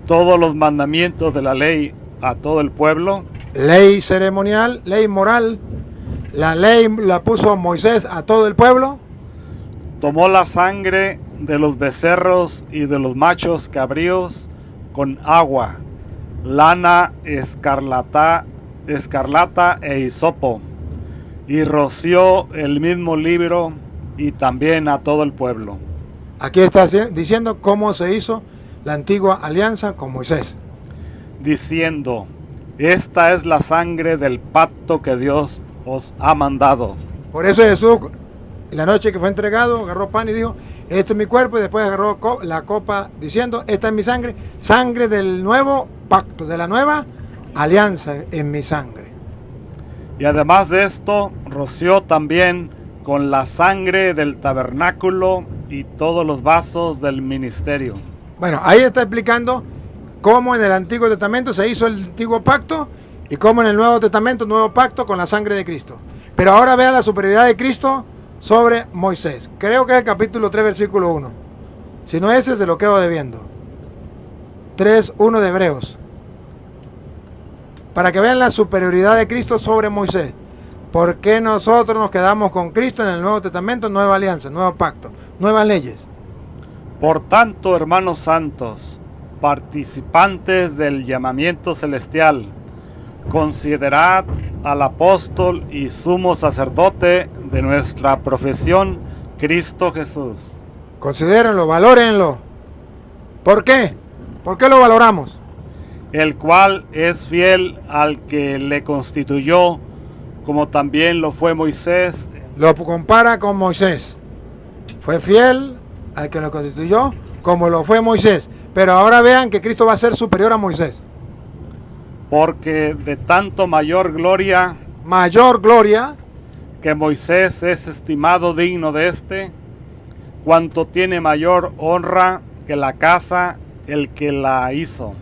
todos los mandamientos de la ley a todo el pueblo, ley ceremonial, ley moral, la ley la puso Moisés a todo el pueblo, tomó la sangre de los becerros y de los machos cabríos con agua, lana escarlata e hisopo, y roció el mismo libro y también a todo el pueblo. Aquí está diciendo cómo se hizo la antigua alianza con Moisés. Diciendo, esta es la sangre del pacto que Dios os ha mandado. Por eso Jesús, en la noche que fue entregado, agarró pan y dijo, este es mi cuerpo, y después agarró la copa diciendo, esta es mi sangre, sangre del nuevo pacto, de la nueva alianza en mi sangre. Y además de esto, roció también con la sangre del tabernáculo y todos los vasos del ministerio. Bueno, ahí está explicando cómo en el Antiguo Testamento se hizo el Antiguo Pacto y cómo en el Nuevo Testamento, Nuevo Pacto con la sangre de Cristo. Pero ahora vea la superioridad de Cristo sobre Moisés. Creo que es el capítulo 3, versículo 1. Si no ese, se lo quedo debiendo. 3:1 de Hebreos. Para que vean la superioridad de Cristo sobre Moisés. ¿Por qué nosotros nos quedamos con Cristo en el Nuevo Testamento? Nueva alianza, nuevo pacto, nuevas leyes. Por tanto, hermanos santos, participantes del llamamiento celestial, considerad al apóstol y sumo sacerdote de nuestra profesión, Cristo Jesús. Considérenlo, valórenlo. ¿Por qué? ¿Por qué lo valoramos? El cual es fiel al que le constituyó, como también lo fue Moisés. Lo compara con Moisés. Fue fiel al que lo constituyó, como lo fue Moisés. Pero ahora vean que Cristo va a ser superior a Moisés. Porque de tanto mayor gloria que Moisés es estimado digno de este, cuanto tiene mayor honra que la casa el que la hizo.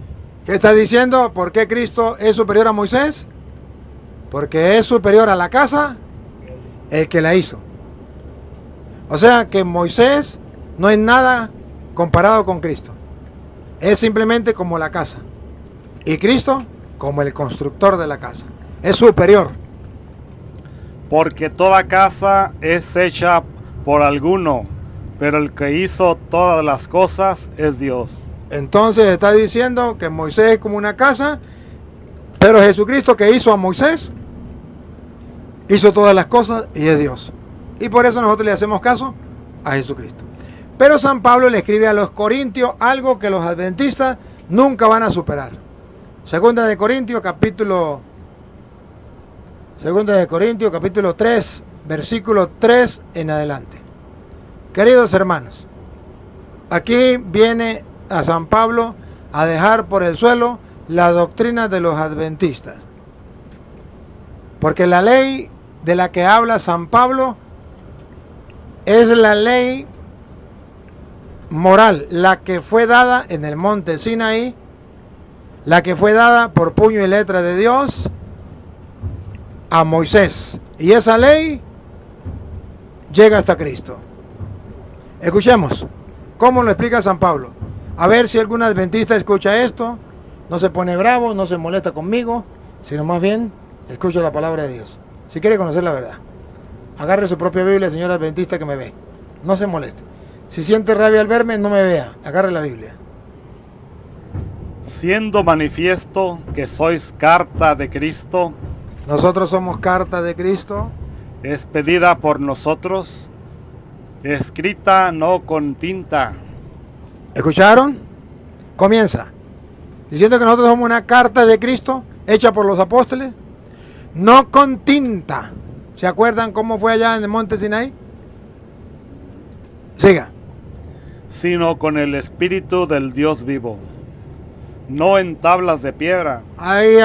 ¿Qué está diciendo? ¿Por qué Cristo es superior a Moisés? Porque es superior a la casa el que la hizo. O sea que Moisés no es nada comparado con Cristo. Es simplemente como la casa. Y Cristo como el constructor de la casa. Es superior. Porque toda casa es hecha por alguno, pero el que hizo todas las cosas es Dios. Entonces está diciendo que Moisés es como una casa, pero Jesucristo, que hizo a Moisés, hizo todas las cosas y es Dios. Y por eso nosotros le hacemos caso a Jesucristo. Pero San Pablo le escribe a los corintios algo que los adventistas nunca van a superar. Segunda de Corintios capítulo 3, versículo 3 en adelante. Queridos hermanos, aquí viene a San Pablo a dejar por el suelo la doctrina de los adventistas. Porque la ley de la que habla San Pablo es la ley moral, la que fue dada en el monte Sinaí, la que fue dada por puño y letra de Dios a Moisés. Y esa ley llega hasta Cristo. Escuchemos cómo lo explica San Pablo. A ver si algún adventista escucha esto, no se pone bravo, no se molesta conmigo, sino más bien escucha la palabra de Dios. Si quiere conocer la verdad, agarre su propia Biblia, señor adventista que me ve. No se moleste. Si siente rabia al verme, no me vea. Agarre la Biblia. siendo manifiesto que sois carta de Cristo, nosotros somos carta de Cristo, expedida por nosotros, escrita no con tinta. ¿Escucharon? Comienza diciendo que nosotros somos una carta de Cristo hecha por los apóstoles, no con tinta. ¿Se acuerdan cómo fue allá en el monte Sinaí? Siga. Sino con el Espíritu del Dios vivo, no en tablas de piedra. Ahí,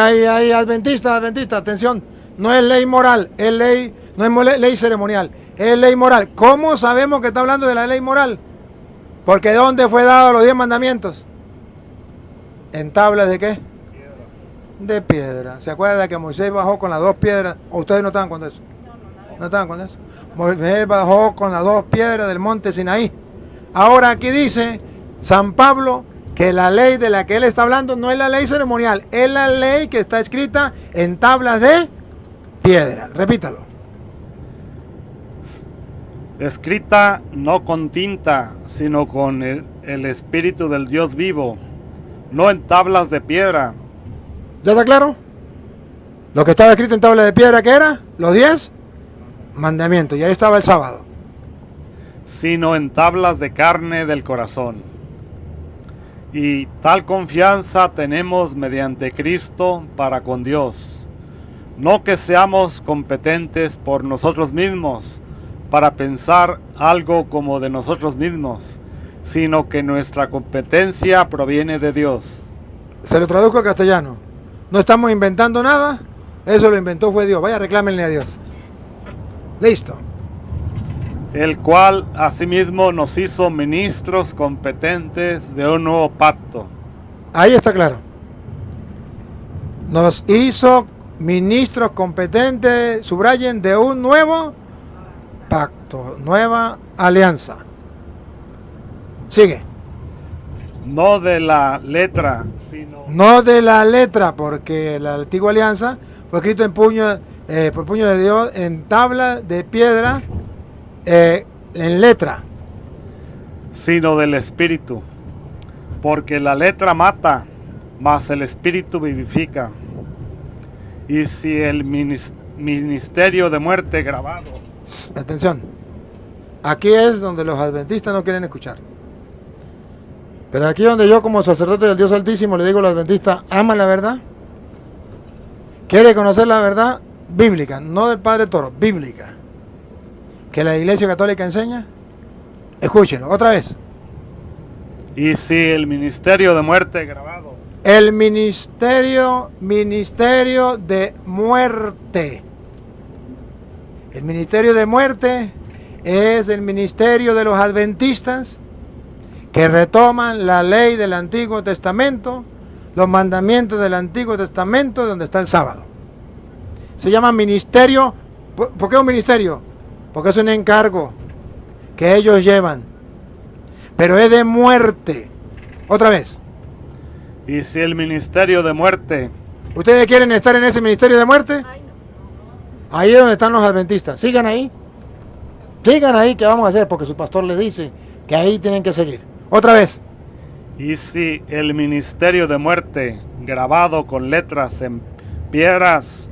adventista, atención. No es ley moral, es ley, no es ley ceremonial, es ley moral. ¿Cómo sabemos que está hablando de la ley moral? Porque ¿dónde fue dado los 10 mandamientos? ¿En tablas de qué? De piedra. ¿Se acuerda que Moisés bajó con las 2 piedras? ¿O ustedes no estaban con eso? ¿No estaban con eso? Moisés bajó con las 2 piedras del monte Sinaí. Ahora aquí dice San Pablo que la ley de la que él está hablando no es la ley ceremonial, es la ley que está escrita en tablas de piedra. Repítalo. Escrita no con tinta, sino con el Espíritu del Dios vivo, no en tablas de piedra. ¿Ya está claro? Lo que estaba escrito en tablas de piedra, ¿qué era? Los 10 mandamientos, y ahí estaba el sábado. Sino en tablas de carne del corazón. Y tal confianza tenemos mediante Cristo para con Dios. No que seamos competentes por nosotros mismos para pensar algo como de nosotros mismos, sino que nuestra competencia proviene de Dios. Se lo traduzco al castellano. No estamos inventando nada, eso lo inventó fue Dios. Vaya, reclámenle a Dios. Listo. El cual asimismo nos hizo ministros competentes de un nuevo pacto. Ahí está claro. Nos hizo ministros competentes, subrayen, de un nuevo pacto, nueva alianza. Sigue. No de la letra, sino... No de la letra, porque la antigua alianza fue escrito en puño, por puño de Dios, en tabla de piedra, en letra. Sino del Espíritu, porque la letra mata, mas el Espíritu vivifica. Y si el ministerio de muerte grabado... Atención, aquí es donde los adventistas no quieren escuchar. Pero aquí donde yo como sacerdote del Dios Altísimo le digo a los adventistas, ¿aman la verdad? ¿Quiere conocer la verdad? Bíblica, no del Padre Toro, bíblica. Que la Iglesia Católica enseña. Escúchenlo, otra vez. Y si el ministerio de muerte grabado. El ministerio de muerte. El ministerio de muerte es el ministerio de los adventistas que retoman la ley del Antiguo Testamento, los mandamientos del Antiguo Testamento, donde está el sábado. Se llama ministerio. ¿Por qué un ministerio? Porque es un encargo que ellos llevan, pero es de muerte. Otra vez. Y si el ministerio de muerte... ¿Ustedes quieren estar en ese ministerio de muerte? Ahí es donde están los adventistas. Sigan ahí. Sigan ahí, que vamos a hacer, porque su pastor les dice que ahí tienen que seguir. Otra vez. Y si el ministerio de muerte grabado con letras en piedras...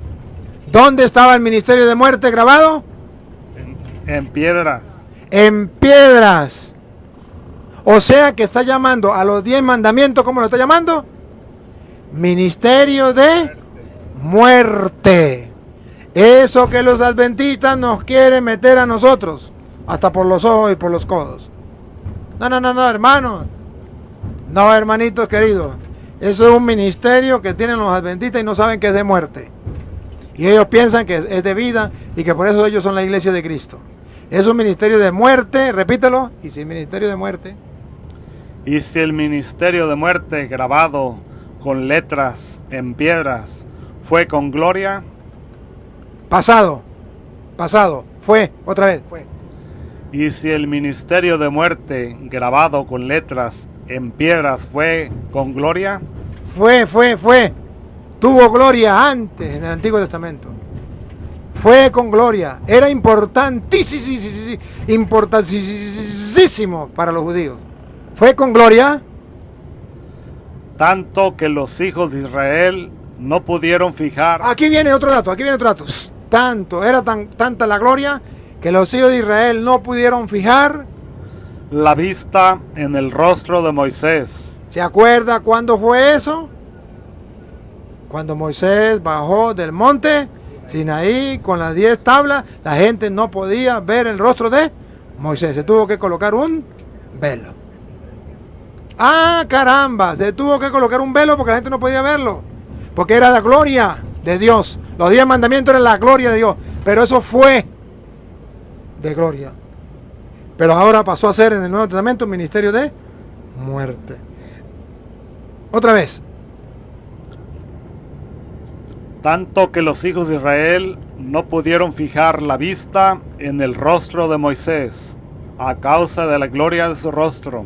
¿Dónde estaba el ministerio de muerte grabado? En piedras. En piedras. O sea que está llamando a los 10 mandamientos, ¿cómo lo está llamando? Ministerio de muerte. Eso que los adventistas nos quieren meter a nosotros, hasta por los ojos y por los codos. No, hermanos. No, hermanitos queridos. Eso es un ministerio que tienen los adventistas y no saben que es de muerte. Y ellos piensan que es de vida y que por eso ellos son la iglesia de Cristo. Es un ministerio de muerte, repítelo. Y si el ministerio de muerte. Y si el ministerio de muerte grabado con letras en piedras fue con gloria. Pasado, fue, otra vez, fue. Y si el ministerio de muerte grabado con letras en piedras fue con gloria. Fue. Tuvo gloria antes en el Antiguo Testamento. Fue con gloria. Era importantísimo para los judíos. Fue con gloria. tanto que los hijos de Israel no pudieron fijar. Aquí viene otro dato, Tanto, era tanta la gloria que los hijos de Israel no pudieron fijar La vista en el rostro de Moisés. ¿Se acuerda cuándo fue eso? Cuando Moisés bajó del monte Sinaí con las 10 tablas, la gente no podía ver el rostro de Moisés. Se tuvo que colocar un velo. ¡Ah, caramba! Se tuvo que colocar un velo porque la gente no podía verlo. Porque era la gloria de Dios. Los 10 mandamientos eran la gloria de Dios. Pero eso fue de gloria. Pero ahora pasó a ser en el Nuevo Testamento un ministerio de muerte. Otra vez. Tanto que los hijos de Israel no pudieron fijar la vista en el rostro de Moisés, a causa de la gloria de su rostro,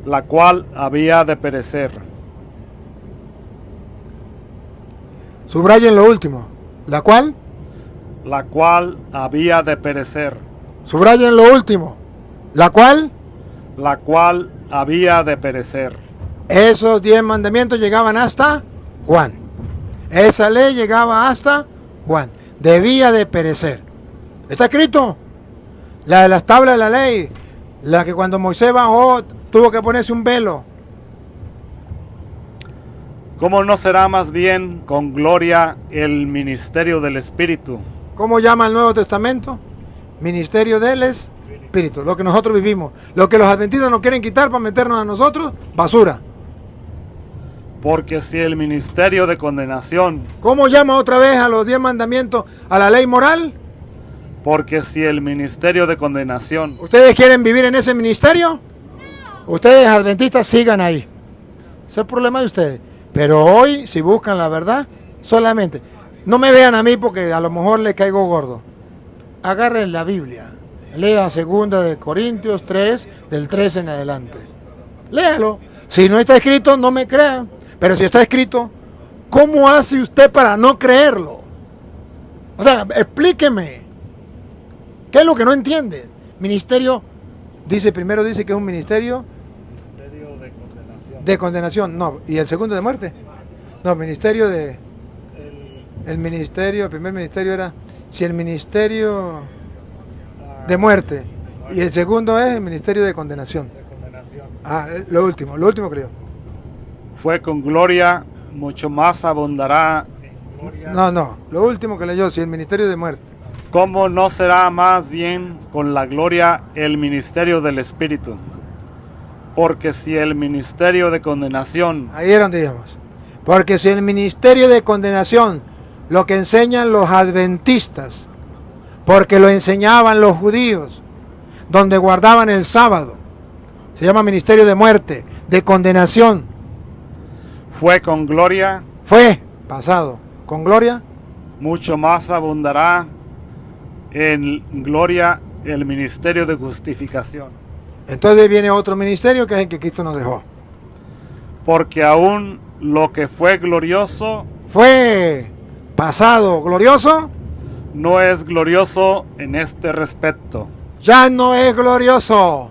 la cual había de perecer. Subrayen lo último. ¿La cual? La cual había de perecer. Subrayen lo último. ¿La cual? La cual había de perecer. Esos 10 mandamientos llegaban hasta Juan. Esa ley llegaba hasta Juan. Debía de perecer. Está escrito. La de las tablas de la ley. La que cuando Moisés bajó tuvo que ponerse un velo. ¿Cómo no será más bien con gloria el ministerio del Espíritu? ¿Cómo llama el Nuevo Testamento? Ministerio del Espíritu. Lo que nosotros vivimos. Lo que los adventistas nos quieren quitar para meternos a nosotros, basura. Porque si el ministerio de condenación, ¿Cómo llama otra vez a los 10 mandamientos a la ley moral? porque si el ministerio de condenación, ¿Ustedes quieren vivir en ese ministerio? Ustedes adventistas sigan ahí. Ese es el problema de ustedes. Pero hoy, si buscan la verdad, solamente, no me vean a mí porque a lo mejor les caigo gordo. Agarren la Biblia. Lea 2 de Corintios 3, del 13 en adelante. Léalo. Si no está escrito, no me crean. Pero si está escrito, ¿cómo hace usted para no creerlo? O sea, explíqueme. ¿Qué es lo que no entiende? Ministerio, primero dice que es un ministerio de condenación. No, ¿y el segundo de muerte? No, ministerio de... El primer ministerio era, si el ministerio de muerte, y el segundo es el ministerio de condenación. Ah, lo último creo. fue con gloria, mucho más abundará. No, lo último que leyó, si el ministerio de muerte. ¿Cómo no será más bien con la gloria el ministerio del Espíritu? Porque si el ministerio de condenación, Ahí era donde íbamos. Porque si el ministerio de condenación, lo que enseñan los adventistas, porque lo enseñaban los judíos, donde guardaban el sábado, se llama ministerio de muerte, de condenación, fue con gloria, fue pasado, con gloria, mucho más abundará en gloria el ministerio de justificación. entonces viene otro ministerio que es el que Cristo nos dejó. Porque aún lo que fue glorioso Fue pasado, glorioso, no es glorioso en este respecto, ya no es glorioso.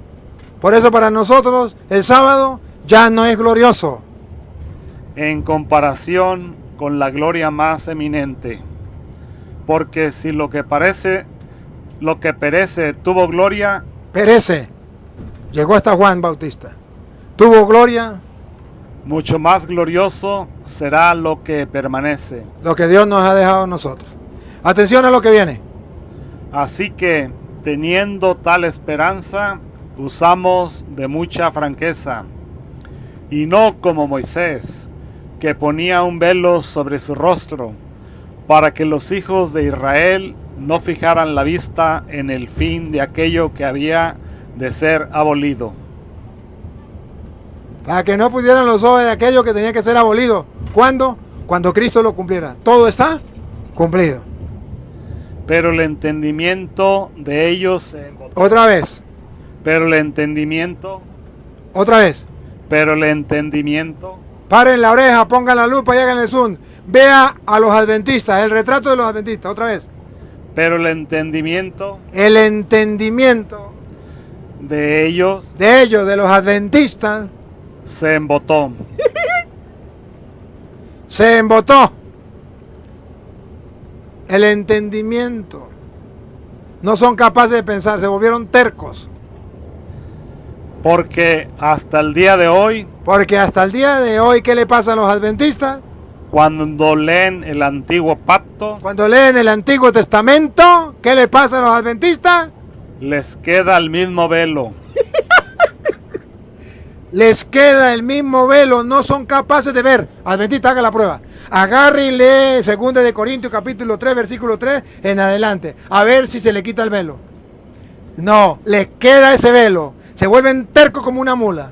Por eso para nosotros el sábado ya no es glorioso. en comparación con la gloria más eminente. Porque si lo que perece tuvo gloria, Perece. Llegó hasta Juan Bautista. Tuvo gloria, mucho más glorioso será lo que permanece. lo que Dios nos ha dejado a nosotros. Atención a lo que viene. Así que, teniendo tal esperanza, usamos de mucha franqueza, y no como Moisés, que ponía un velo sobre su rostro, para que los hijos de Israel no fijaran la vista en el fin de aquello que había de ser abolido. Para que no pudieran los ojos de aquello que tenía que ser abolido. ¿Cuándo? Cuando Cristo lo cumpliera. Todo está cumplido. Pero el entendimiento de ellos se embotó. Otra vez. Pero el entendimiento, Otra vez. pero el entendimiento Paren la oreja, pongan la lupa y hagan el zoom. Vea a los adventistas, el retrato de los adventistas. Otra vez. pero el entendimiento El entendimiento de ellos de ellos, de los adventistas, se embotó. Se embotó el entendimiento. No son capaces de pensar, se volvieron tercos. Porque hasta el día de hoy, Porque hasta el día de hoy, ¿qué le pasa a los adventistas? cuando leen el antiguo pacto, Cuando leen el Antiguo Testamento, ¿qué le pasa a los adventistas? les queda el mismo velo. Les queda el mismo velo, no son capaces de ver. Adventista, haga la prueba. Agarre y lee 2 de Corintios capítulo 3, versículo 3 en adelante. A ver si se le quita el velo. No, les queda ese velo. Se vuelven tercos como una mula.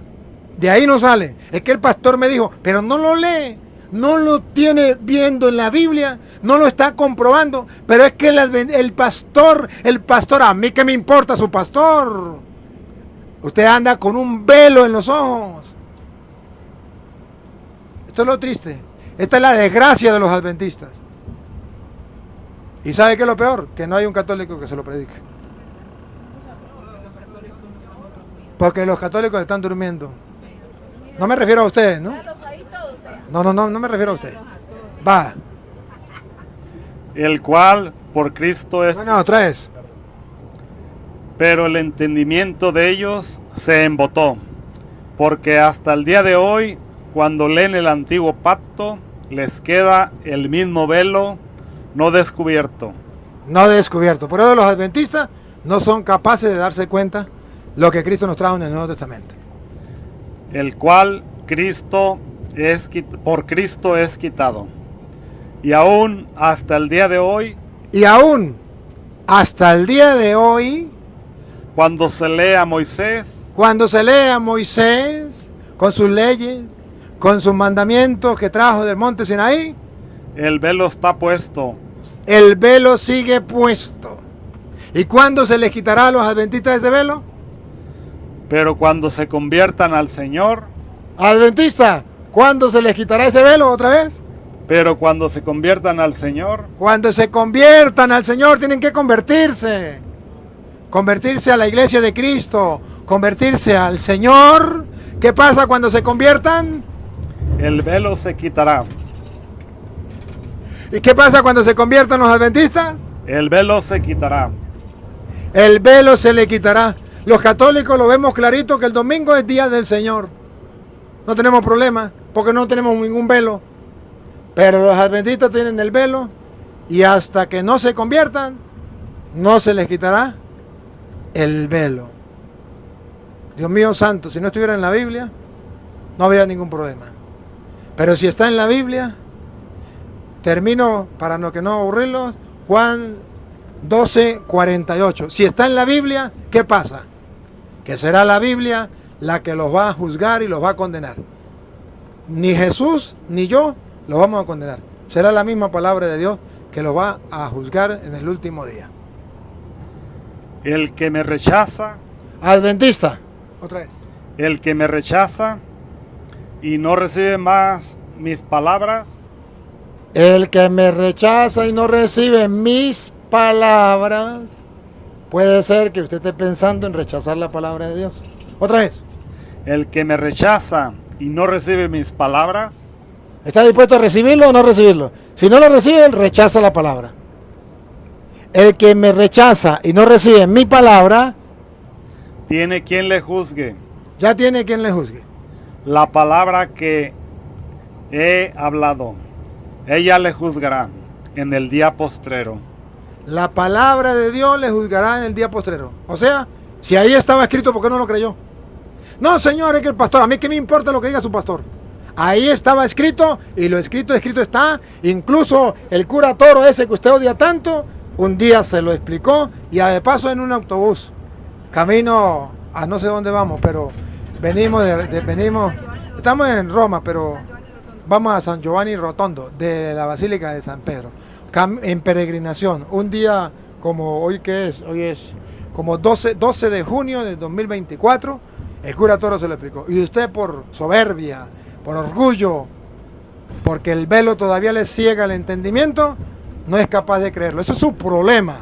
De ahí no sale. Es que el pastor me dijo, pero no lo lee. No lo tiene viendo en la Biblia, no lo está comprobando. Pero es que el pastor, a mí qué me importa su pastor. Usted anda con un velo en los ojos. Esto es lo triste. Esta es la desgracia de los adventistas. ¿Y sabe qué es lo peor? Que no hay un católico que se lo predique. Porque los católicos están durmiendo. No me refiero a ustedes, ¿no? No me refiero a ustedes. Va. El cual por Cristo es... Bueno, otra vez. Pero el entendimiento de ellos se embotó, porque hasta el día de hoy, cuando leen el antiguo pacto, les queda el mismo velo no descubierto. No descubierto. Por eso los adventistas no son capaces de darse cuenta lo que Cristo nos trajo en el Nuevo Testamento. El cual por Cristo es quitado. Y aún hasta el día de hoy, Y aún hasta el día de hoy, cuando se lee a Moisés, cuando se lee a Moisés con sus leyes, con sus mandamientos que trajo del monte Sinaí, el velo está puesto. el velo sigue puesto. ¿Y cuándo se les quitará a los adventistas ese velo? Pero cuando se conviertan al Señor, Adventista, ¿cuándo se les quitará ese velo otra vez? pero cuando se conviertan al Señor, Cuando se conviertan al Señor, tienen que convertirse. Convertirse a la iglesia de Cristo, convertirse al Señor. ¿Qué pasa cuando se conviertan? el velo se quitará. ¿Y qué pasa cuando se conviertan los adventistas? El velo se quitará. El velo se le quitará. Los católicos lo vemos clarito que el domingo es día del Señor. No tenemos problema porque no tenemos ningún velo. Pero los adventistas tienen el velo y hasta que no se conviertan, no se les quitará el velo. Dios mío santo, si no estuviera en la Biblia, no habría ningún problema. Pero si está en la Biblia, termino para que no aburrirlos, Juan 12:48. Si está en la Biblia, ¿qué pasa? Que será la Biblia la que los va a juzgar y los va a condenar. Ni Jesús ni yo los vamos a condenar. Será la misma palabra de Dios que los va a juzgar en el último día. El que me rechaza, Adventista, otra vez. el que me rechaza y no recibe más mis palabras, El que me rechaza y no recibe mis palabras, puede ser que usted esté pensando en rechazar la palabra de Dios. Otra vez. el que me rechaza y no recibe mis palabras, ¿Está dispuesto a recibirlo o no recibirlo? Si no lo recibe, él rechaza la palabra. El que me rechaza y no recibe mi palabra, tiene quien le juzgue. ya tiene quien le juzgue. La palabra que he hablado, ella le juzgará en el día postrero. La palabra de Dios le juzgará en el día postrero. O sea, si ahí estaba escrito, ¿por qué no lo creyó? No, señor, es que el pastor, a mí qué me importa lo que diga su pastor. Ahí estaba escrito y lo escrito está. Incluso el cura Toro ese que usted odia tanto, un día se lo explicó y de paso en un autobús. Camino a no sé dónde vamos, pero venimos, estamos en Roma, pero vamos a San Giovanni Rotondo, de la Basílica de San Pedro. En peregrinación, un día como hoy que es, hoy es como 12 de junio de 2024, el cura Toro se lo explicó. Y usted por soberbia, por orgullo, porque el velo todavía le ciega el entendimiento, no es capaz de creerlo. Eso es su problema.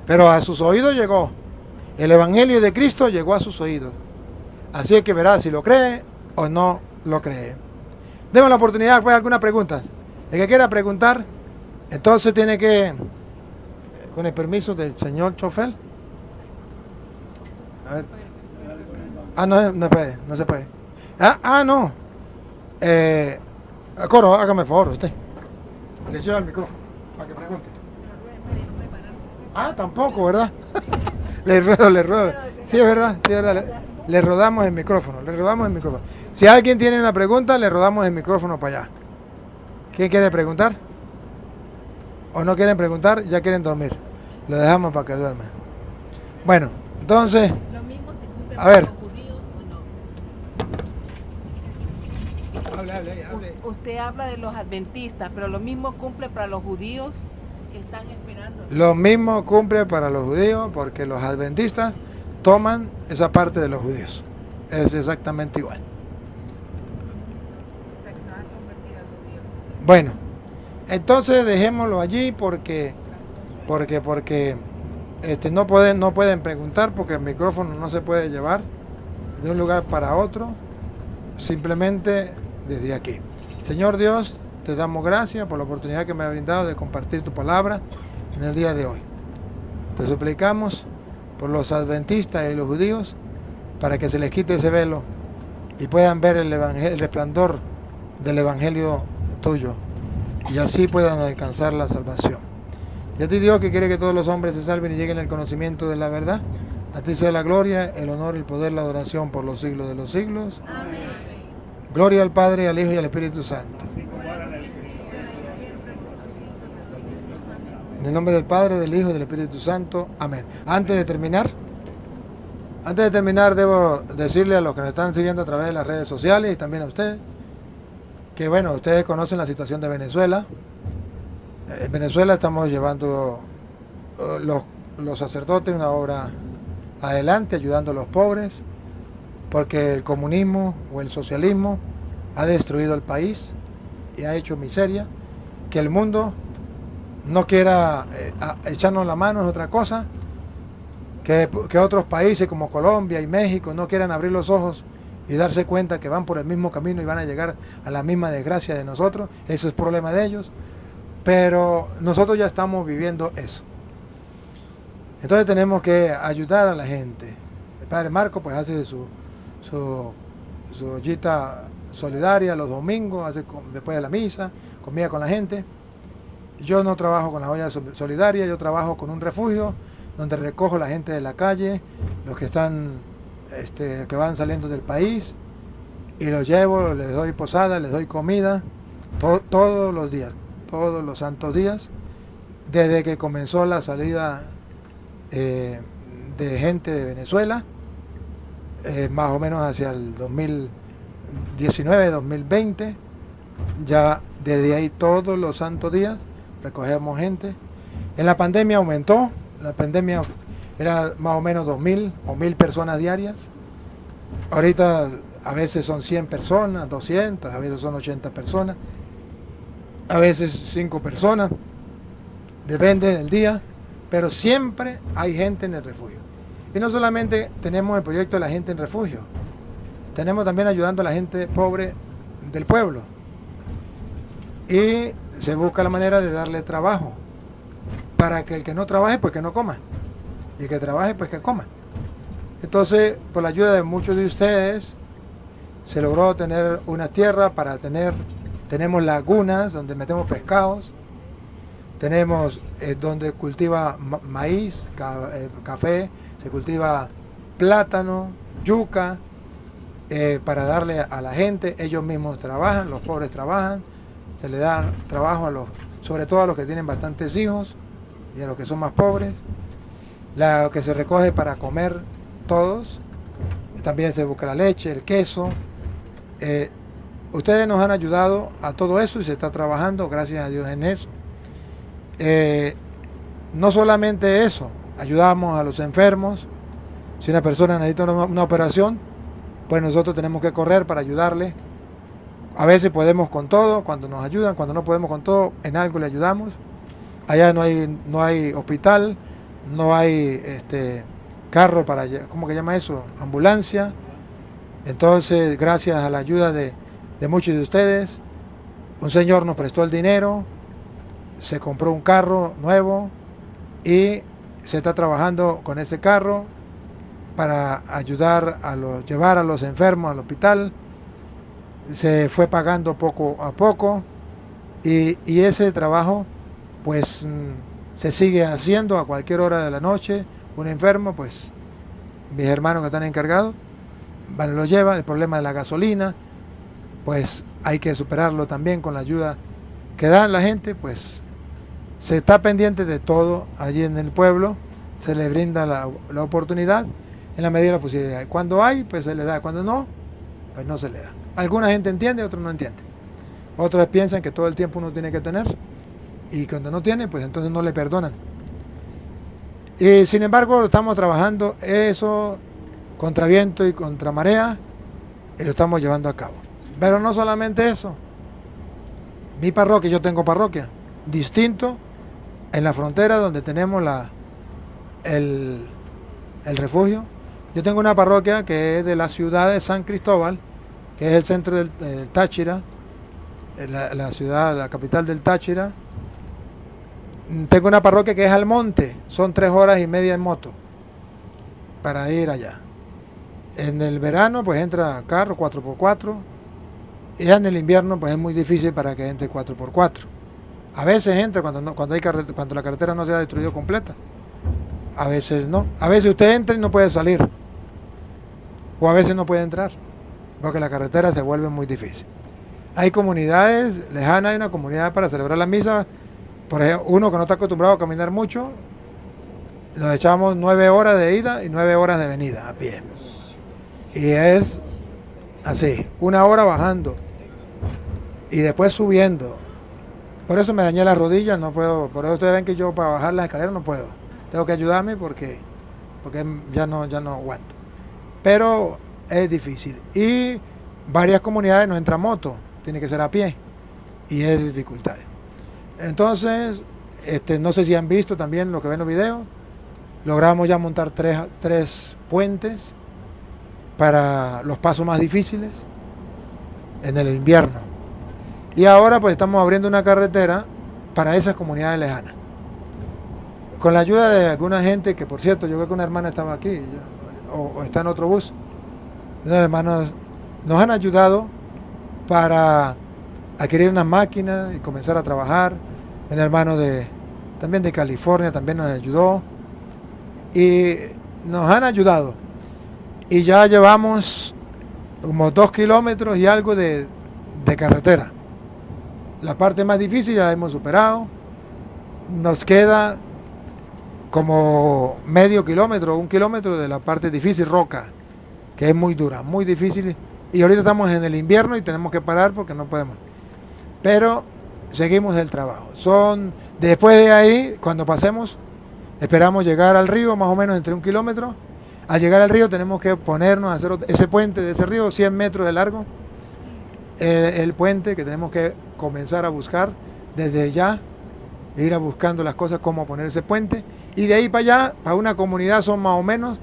Pero a sus oídos llegó. El Evangelio de Cristo llegó a sus oídos. Así es que verá si lo cree o no lo cree. Demos la oportunidad, pues, alguna pregunta. El que quiera preguntar, entonces tiene que, con el permiso del señor chofer. A ver. Ah, no, no puede, no se puede. No. Coro, hágame el favor usted. Le lleva el micrófono para que pregunte. Tampoco, ¿verdad? Le ruedo. Sí, es verdad, sí, es verdad. Le rodamos el micrófono, Si alguien tiene una pregunta, le rodamos el micrófono para allá. ¿Quién quiere preguntar? ¿O no quieren preguntar? Ya quieren dormir. Lo dejamos para que duerman. Bueno, entonces, a ver. Hable. Usted habla de los adventistas, pero lo mismo cumple para los judíos que están esperando. Lo mismo cumple para los judíos, porque los adventistas toman esa parte de los judíos. Es exactamente igual. Bueno, entonces dejémoslo allí porque no pueden preguntar, porque el micrófono no se puede llevar de un lugar para otro, simplemente desde aquí. Señor Dios, te damos gracias por la oportunidad que me ha brindado de compartir tu palabra en el día de hoy. Te suplicamos por los adventistas y los judíos para que se les quite ese velo y puedan ver el resplandor del evangelio tuyo y así puedan alcanzar la salvación. Y a ti, Dios, que quiere que todos los hombres se salven y lleguen al conocimiento de la verdad, a ti sea la gloria, el honor, el poder, la adoración por los siglos de los siglos. Amén. Gloria al Padre, al Hijo y al Espíritu Santo. En el nombre del Padre, del Hijo y del Espíritu Santo. Amén. Antes de terminar, debo decirle a los que nos están siguiendo a través de las redes sociales y también a ustedes, que bueno, ustedes conocen la situación de Venezuela. En Venezuela estamos llevando los sacerdotes una obra adelante, ayudando a los pobres, porque el comunismo o el socialismo ha destruido el país y ha hecho miseria. Que el mundo no quiera echarnos la mano es otra cosa, que otros países como Colombia y México no quieran abrir los ojos y darse cuenta que van por el mismo camino y van a llegar a la misma desgracia de nosotros. Ese es problema de ellos, pero nosotros ya estamos viviendo eso. Entonces tenemos que ayudar a la gente. El padre Marco pues hace su ollita solidaria los domingos, después de la misa, comida con la gente. Yo no trabajo con la olla solidaria, yo trabajo con un refugio donde recojo la gente de la calle, los que están, que van saliendo del país, y los llevo, les doy posada, les doy comida, todos los días, todos los santos días, desde que comenzó la salida de gente de Venezuela, más o menos hacia el 2019, 2020, ya desde ahí todos los santos días recogemos gente. En la pandemia aumentó, la pandemia era más o menos 2.000 o 1.000 personas diarias. Ahorita a veces son 100 personas, 200, a veces son 80 personas, a veces 5 personas, depende del día, pero siempre hay gente en el refugio. Y no solamente tenemos el proyecto de la gente en refugio, tenemos también ayudando a la gente pobre del pueblo. Y se busca la manera de darle trabajo, para que el que no trabaje, pues que no coma, y el que trabaje, pues que coma. Entonces, por la ayuda de muchos de ustedes, se logró tener una tierra tenemos lagunas donde metemos pescados, tenemos donde cultiva maíz, café, se cultiva plátano, yuca, para darle a la gente. Ellos mismos trabajan, los pobres trabajan, se le da trabajo sobre todo a los que tienen bastantes hijos y a los que son más pobres. Lo que se recoge para comer todos, también se busca la leche, el queso. Ustedes nos han ayudado a todo eso y se está trabajando, gracias a Dios, en eso. No solamente eso, ayudamos a los enfermos. Si una persona necesita una operación, pues nosotros tenemos que correr para ayudarle. A veces podemos con todo, cuando nos ayudan, cuando no podemos con todo, en algo le ayudamos. Allá no hay hospital, no hay carro para, ¿cómo que llama eso? Ambulancia. Entonces, gracias a la ayuda de de muchos de ustedes. Un señor nos prestó el dinero, se compró un carro nuevo y se está trabajando con ese carro para ayudar llevar a los enfermos al hospital. Se fue pagando poco a poco y ese trabajo pues se sigue haciendo a cualquier hora de la noche. Un enfermo, pues mis hermanos que están encargados lo llevan. El problema de la gasolina, pues hay que superarlo también con la ayuda que da la gente. Pues se está pendiente de todo allí en el pueblo, se le brinda la oportunidad en la medida de la posibilidad. Cuando hay, pues se le da; cuando no, pues no se le da. Alguna gente entiende, otros no entienden. Otros piensan que todo el tiempo uno tiene que tener, y cuando no tiene, pues entonces no le perdonan. Y sin embargo, estamos trabajando eso contra viento y contra marea, y lo estamos llevando a cabo. Pero no solamente eso. Mi parroquia, yo tengo parroquia, distinto en la frontera donde tenemos el refugio. Yo tengo una parroquia que es de la ciudad de San Cristóbal, que es el centro del Táchira, la ciudad, la capital del Táchira. Tengo una parroquia que es al monte, son 3 horas y media en moto para ir allá. En el verano pues entra carro 4x4, y en el invierno pues es muy difícil para que entre 4x4. A veces entra cuando la carretera no se ha destruido completa, a veces no. A veces usted entra y no puede salir, o a veces no puede entrar porque la carretera se vuelve muy difícil. Hay comunidades lejanas, hay una comunidad para celebrar la misa. Por ejemplo, uno que no está acostumbrado a caminar mucho, nos echamos 9 horas de ida y 9 horas de venida a pie. Y es así, 1 hora bajando y después subiendo. Por eso me dañé las rodillas, no puedo. Por eso ustedes ven que yo para bajar las escaleras no puedo. Tengo que ayudarme porque ya no aguanto. Pero es difícil. Y varias comunidades no entran moto, tiene que ser a pie. Y es dificultades. Entonces, no sé si han visto también lo que ven en los videos. Logramos ya montar 3 puentes para los pasos más difíciles en el invierno. Y ahora pues estamos abriendo una carretera para esas comunidades lejanas. Con la ayuda de alguna gente, que por cierto, yo creo que una hermana estaba aquí, o está en otro bus. Unas hermanas nos han ayudado para adquirir unas máquinas y comenzar a trabajar. Un hermano también de California también nos ayudó. Y nos han ayudado. Y ya llevamos como 2 kilómetros y algo de carretera. La parte más difícil ya la hemos superado. Nos queda como medio kilómetro, 1 kilómetro de la parte difícil, roca, que es muy dura, muy difícil. Y ahorita estamos en el invierno y tenemos que parar porque no podemos. Pero seguimos el trabajo. Después de ahí, cuando pasemos, esperamos llegar al río, más o menos entre 1 kilómetro. Al llegar al río tenemos que ponernos a hacer ese puente de ese río, 100 metros de largo. El puente que tenemos que comenzar a buscar desde ya, ir a buscando las cosas, cómo poner ese puente. Y de ahí para allá, para una comunidad son más o menos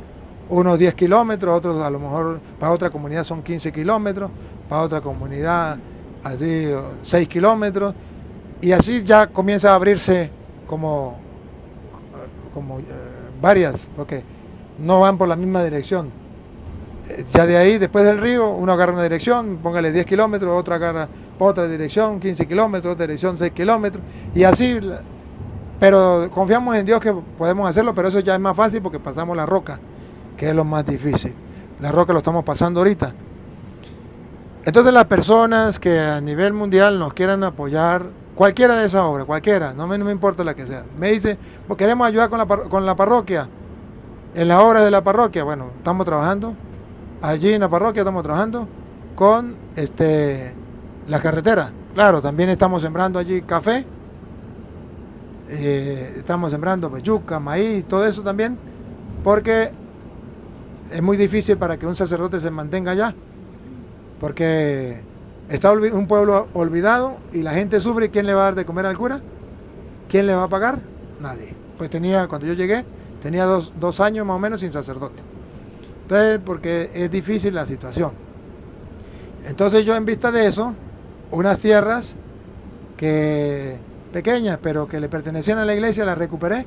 unos 10 kilómetros, otros a lo mejor para otra comunidad son 15 kilómetros, para otra comunidad así 6 kilómetros. Y así ya comienza a abrirse como varias, porque no van por la misma dirección. Ya de ahí, después del río, uno agarra una dirección, póngale 10 kilómetros, otro agarra otra dirección, 15 kilómetros, otra dirección, 6 kilómetros, y así. Pero confiamos en Dios que podemos hacerlo, pero eso ya es más fácil porque pasamos la roca, que es lo más difícil. La roca lo estamos pasando ahorita. Entonces las personas que a nivel mundial nos quieran apoyar, cualquiera de esas obras, cualquiera, no me importa la que sea. Me dice, pues queremos ayudar con la parroquia, en la obra de la parroquia. Bueno, estamos trabajando. Allí en la parroquia estamos trabajando con la carretera. Claro, también estamos sembrando allí café, estamos sembrando pues, yuca, maíz, todo eso también, porque es muy difícil para que un sacerdote se mantenga allá, porque está un pueblo olvidado y la gente sufre. ¿Quién le va a dar de comer al cura? ¿Quién le va a pagar? Nadie. Pues cuando yo llegué, tenía 2 años más o menos sin sacerdote. Entonces, porque es difícil la situación. Entonces yo, en vista de eso, unas tierras que pequeñas, pero que le pertenecían a la iglesia, las recuperé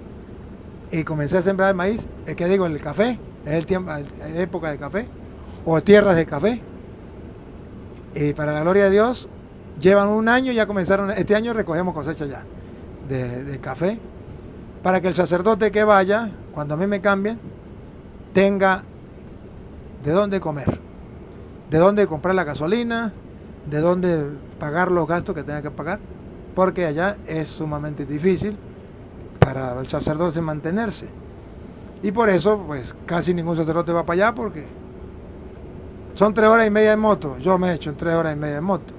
y comencé a sembrar el maíz, que digo, el café, es el tiempo, es época de café, o tierras de café. Y para la gloria de Dios, llevan un año y ya comenzaron, este año recogemos cosecha ya de café, para que el sacerdote que vaya, cuando a mí me cambien, tenga de dónde comer, de dónde comprar la gasolina, de dónde pagar los gastos que tenga que pagar, porque allá es sumamente difícil para el sacerdote mantenerse. Y por eso, pues casi ningún sacerdote va para allá, porque son 3 horas y media en moto. Yo me he hecho en 3 horas y media en moto.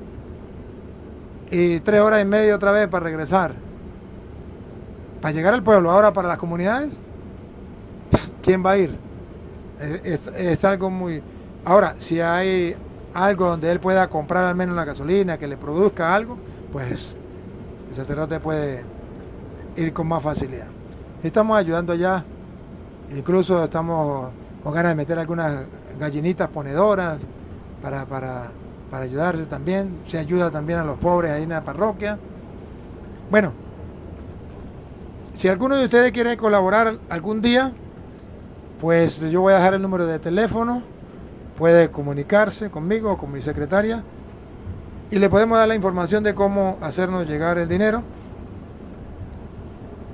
Y 3 horas y media otra vez para regresar. Para llegar al pueblo. Ahora, para las comunidades, ¿quién va a ir? Es algo muy... Ahora, si hay algo donde él pueda comprar al menos la gasolina, que le produzca algo, pues el sacerdote puede ir con más facilidad. Estamos ayudando allá, incluso estamos con ganas de meter algunas gallinitas ponedoras para ayudarse también. Se ayuda también a los pobres ahí en la parroquia. Bueno, si alguno de ustedes quiere colaborar algún día, pues yo voy a dejar el número de teléfono, puede comunicarse conmigo o con mi secretaria y le podemos dar la información de cómo hacernos llegar el dinero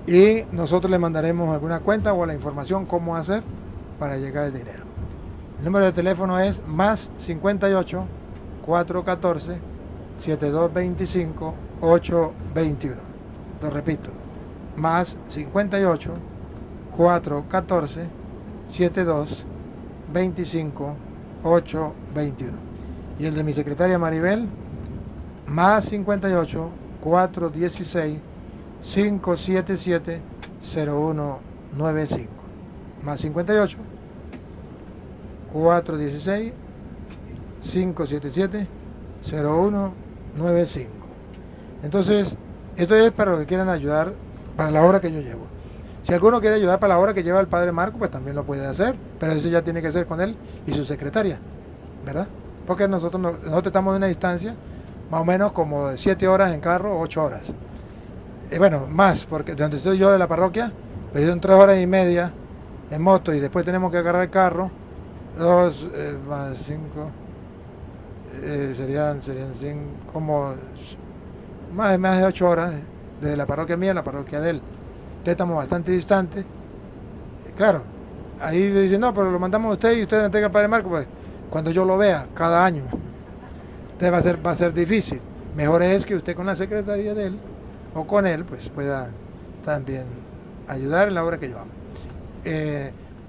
y nosotros le mandaremos alguna cuenta o la información cómo hacer para llegar el dinero. El número de teléfono es más 58 414 7225 821. Lo repito, más 58 414 7225 821. Y el de mi secretaria Maribel, más 58 416 577 0195. Más 58 416 577 0195. Entonces, esto es para los que quieran ayudar para la obra que yo llevo. Si alguno quiere ayudar para la obra que lleva el padre Marco, pues también lo puede hacer, pero eso ya tiene que ser con él y su secretaria, ¿verdad? Porque nosotros estamos en una distancia más o menos como de 7 horas en carro, 8 horas. Bueno, más, porque de donde estoy yo de la parroquia, pues son 3 horas y media en moto y después tenemos que agarrar el carro, 2 más 5, serían como más de 8 horas desde la parroquia mía a la parroquia de él. Entonces estamos bastante distantes. Claro, ahí dicen, no, pero lo mandamos a usted y usted le entrega al padre Marco, pues cuando yo lo vea, cada año. Entonces va a ser difícil. Mejor es que usted con la secretaría de él o con él, pues pueda también ayudar en la obra que llevamos.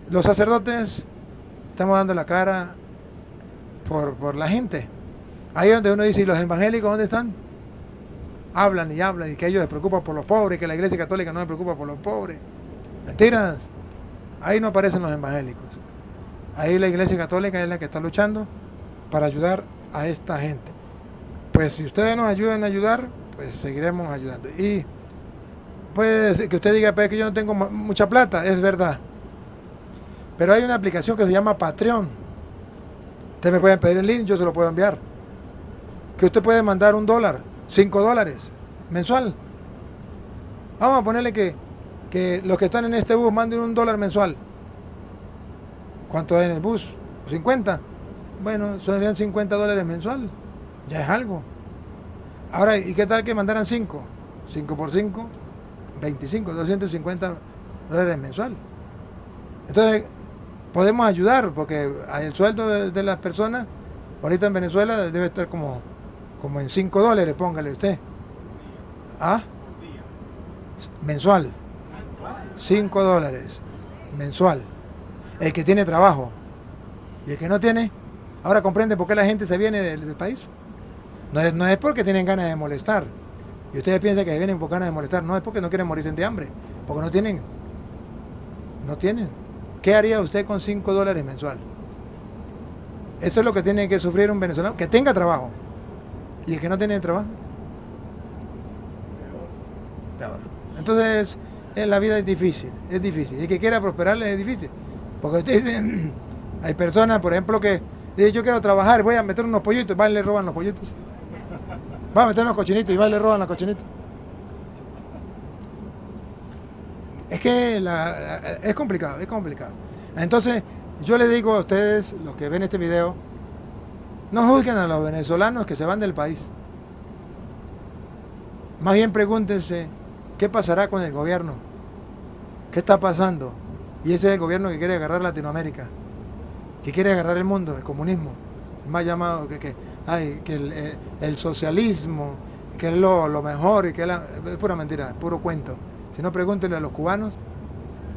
Los sacerdotes estamos dando la cara por la gente. Ahí donde uno dice, ¿y los evangélicos dónde están? Hablan y que ellos se preocupan por los pobres, que la Iglesia Católica no se preocupa por los pobres. Mentiras. Ahí no aparecen los evangélicos. Ahí la Iglesia Católica es la que está luchando para ayudar a esta gente. Pues si ustedes nos ayudan a ayudar, pues seguiremos ayudando. Y puede ser que usted diga, pues es que yo no tengo mucha plata, es verdad. Pero hay una aplicación que se llama Patreon. Ustedes me pueden pedir el link, yo se lo puedo enviar. Que usted puede mandar $1, $5 mensual. Vamos a ponerle que los que están en este bus manden $1 mensual. ¿Cuánto hay en el bus? 50. Bueno, serían $50 mensual. Ya es algo. Ahora, ¿y qué tal que mandaran 5? 5 por 5, 25, $250 mensual. Entonces, podemos ayudar, porque el sueldo de las personas, ahorita en Venezuela, debe estar como en $5, póngale usted. ¿Ah? Mensual. $5 mensual. El que tiene trabajo. Y el que no tiene, ahora comprende por qué la gente se viene del país. No es porque tienen ganas de molestar. Y ustedes piensan que vienen por ganas de molestar. No es porque no quieren morirse de hambre. Porque no tienen. No tienen. ¿Qué haría usted con $5 mensual? Eso es lo que tiene que sufrir un venezolano. Que tenga trabajo. Y el que no tiene trabajo, peor. Entonces, la vida es difícil. Y el que quiera prosperar es difícil. Porque usted dice, hay personas, por ejemplo, que Dice, yo quiero trabajar, voy a meter unos pollitos, van y le roban los pollitos. Van a meter unos cochinitos y van y le roban los cochinitos. Es que es complicado, es complicado. Entonces, yo le digo a ustedes, los que ven este video, no juzguen a los venezolanos que se van del país. Más bien pregúntense, ¿qué pasará con el gobierno? ¿Qué está pasando? Y ese es el gobierno que quiere agarrar Latinoamérica, que quiere agarrar el mundo, el comunismo, el más llamado que el socialismo, que es lo mejor, y que es pura mentira, puro cuento. Si no, pregúntenle a los cubanos,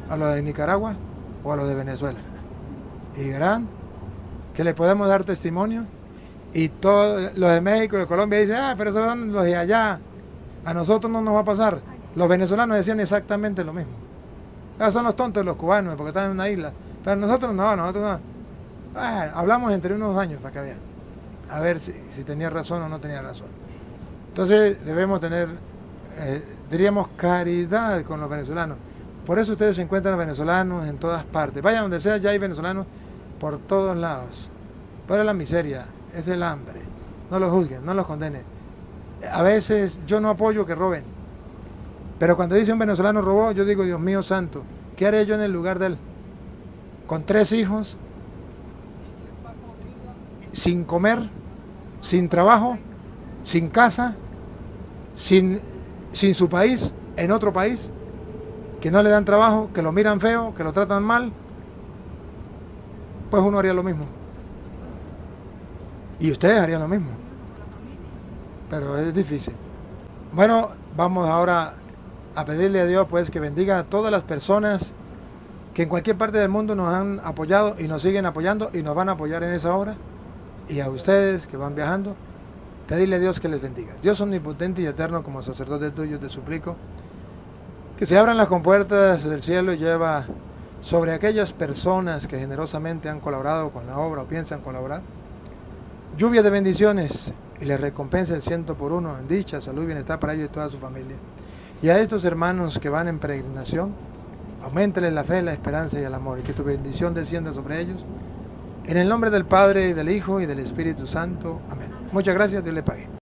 a los de Nicaragua o a los de Venezuela. Y verán que le podemos dar testimonio. Y todos los de México y de Colombia dicen, pero esos son los de allá. A nosotros no nos va a pasar. Los venezolanos decían exactamente lo mismo. Son los tontos los cubanos porque están en una isla. Pero nosotros no. Hablamos entre unos años para que vean. A ver si tenía razón o no tenía razón. Entonces debemos tener, diríamos, caridad con los venezolanos. Por eso ustedes se encuentran venezolanos en todas partes. Vayan donde sea, ya hay venezolanos por todos lados. Pero es la miseria, es el hambre. No los juzguen, no los condenen. A veces yo no apoyo que roben. Pero cuando dice un venezolano robó, yo digo, Dios mío santo, ¿qué haré yo en el lugar de él? Con 3 hijos, sin comer, sin trabajo, sin casa, sin su país, en otro país, que no le dan trabajo, que lo miran feo, que lo tratan mal, pues uno haría lo mismo. Y ustedes harían lo mismo. Pero es difícil. Bueno, vamos ahora a pedirle a Dios pues que bendiga a todas las personas que en cualquier parte del mundo nos han apoyado y nos siguen apoyando y nos van a apoyar en esa obra. Y a ustedes que van viajando, pedirle a Dios que les bendiga. Dios omnipotente y eterno, como sacerdote tuyo te suplico que se abran las compuertas del cielo y lleva sobre aquellas personas que generosamente han colaborado con la obra o piensan colaborar lluvia de bendiciones y les recompensa el 100 por 1 en dicha, salud y bienestar para ellos y toda su familia. Y a estos hermanos que van en peregrinación, auméntales la fe, la esperanza y el amor, y que tu bendición descienda sobre ellos. En el nombre del Padre, y del Hijo, y del Espíritu Santo. Amén. Muchas gracias, Dios le pague.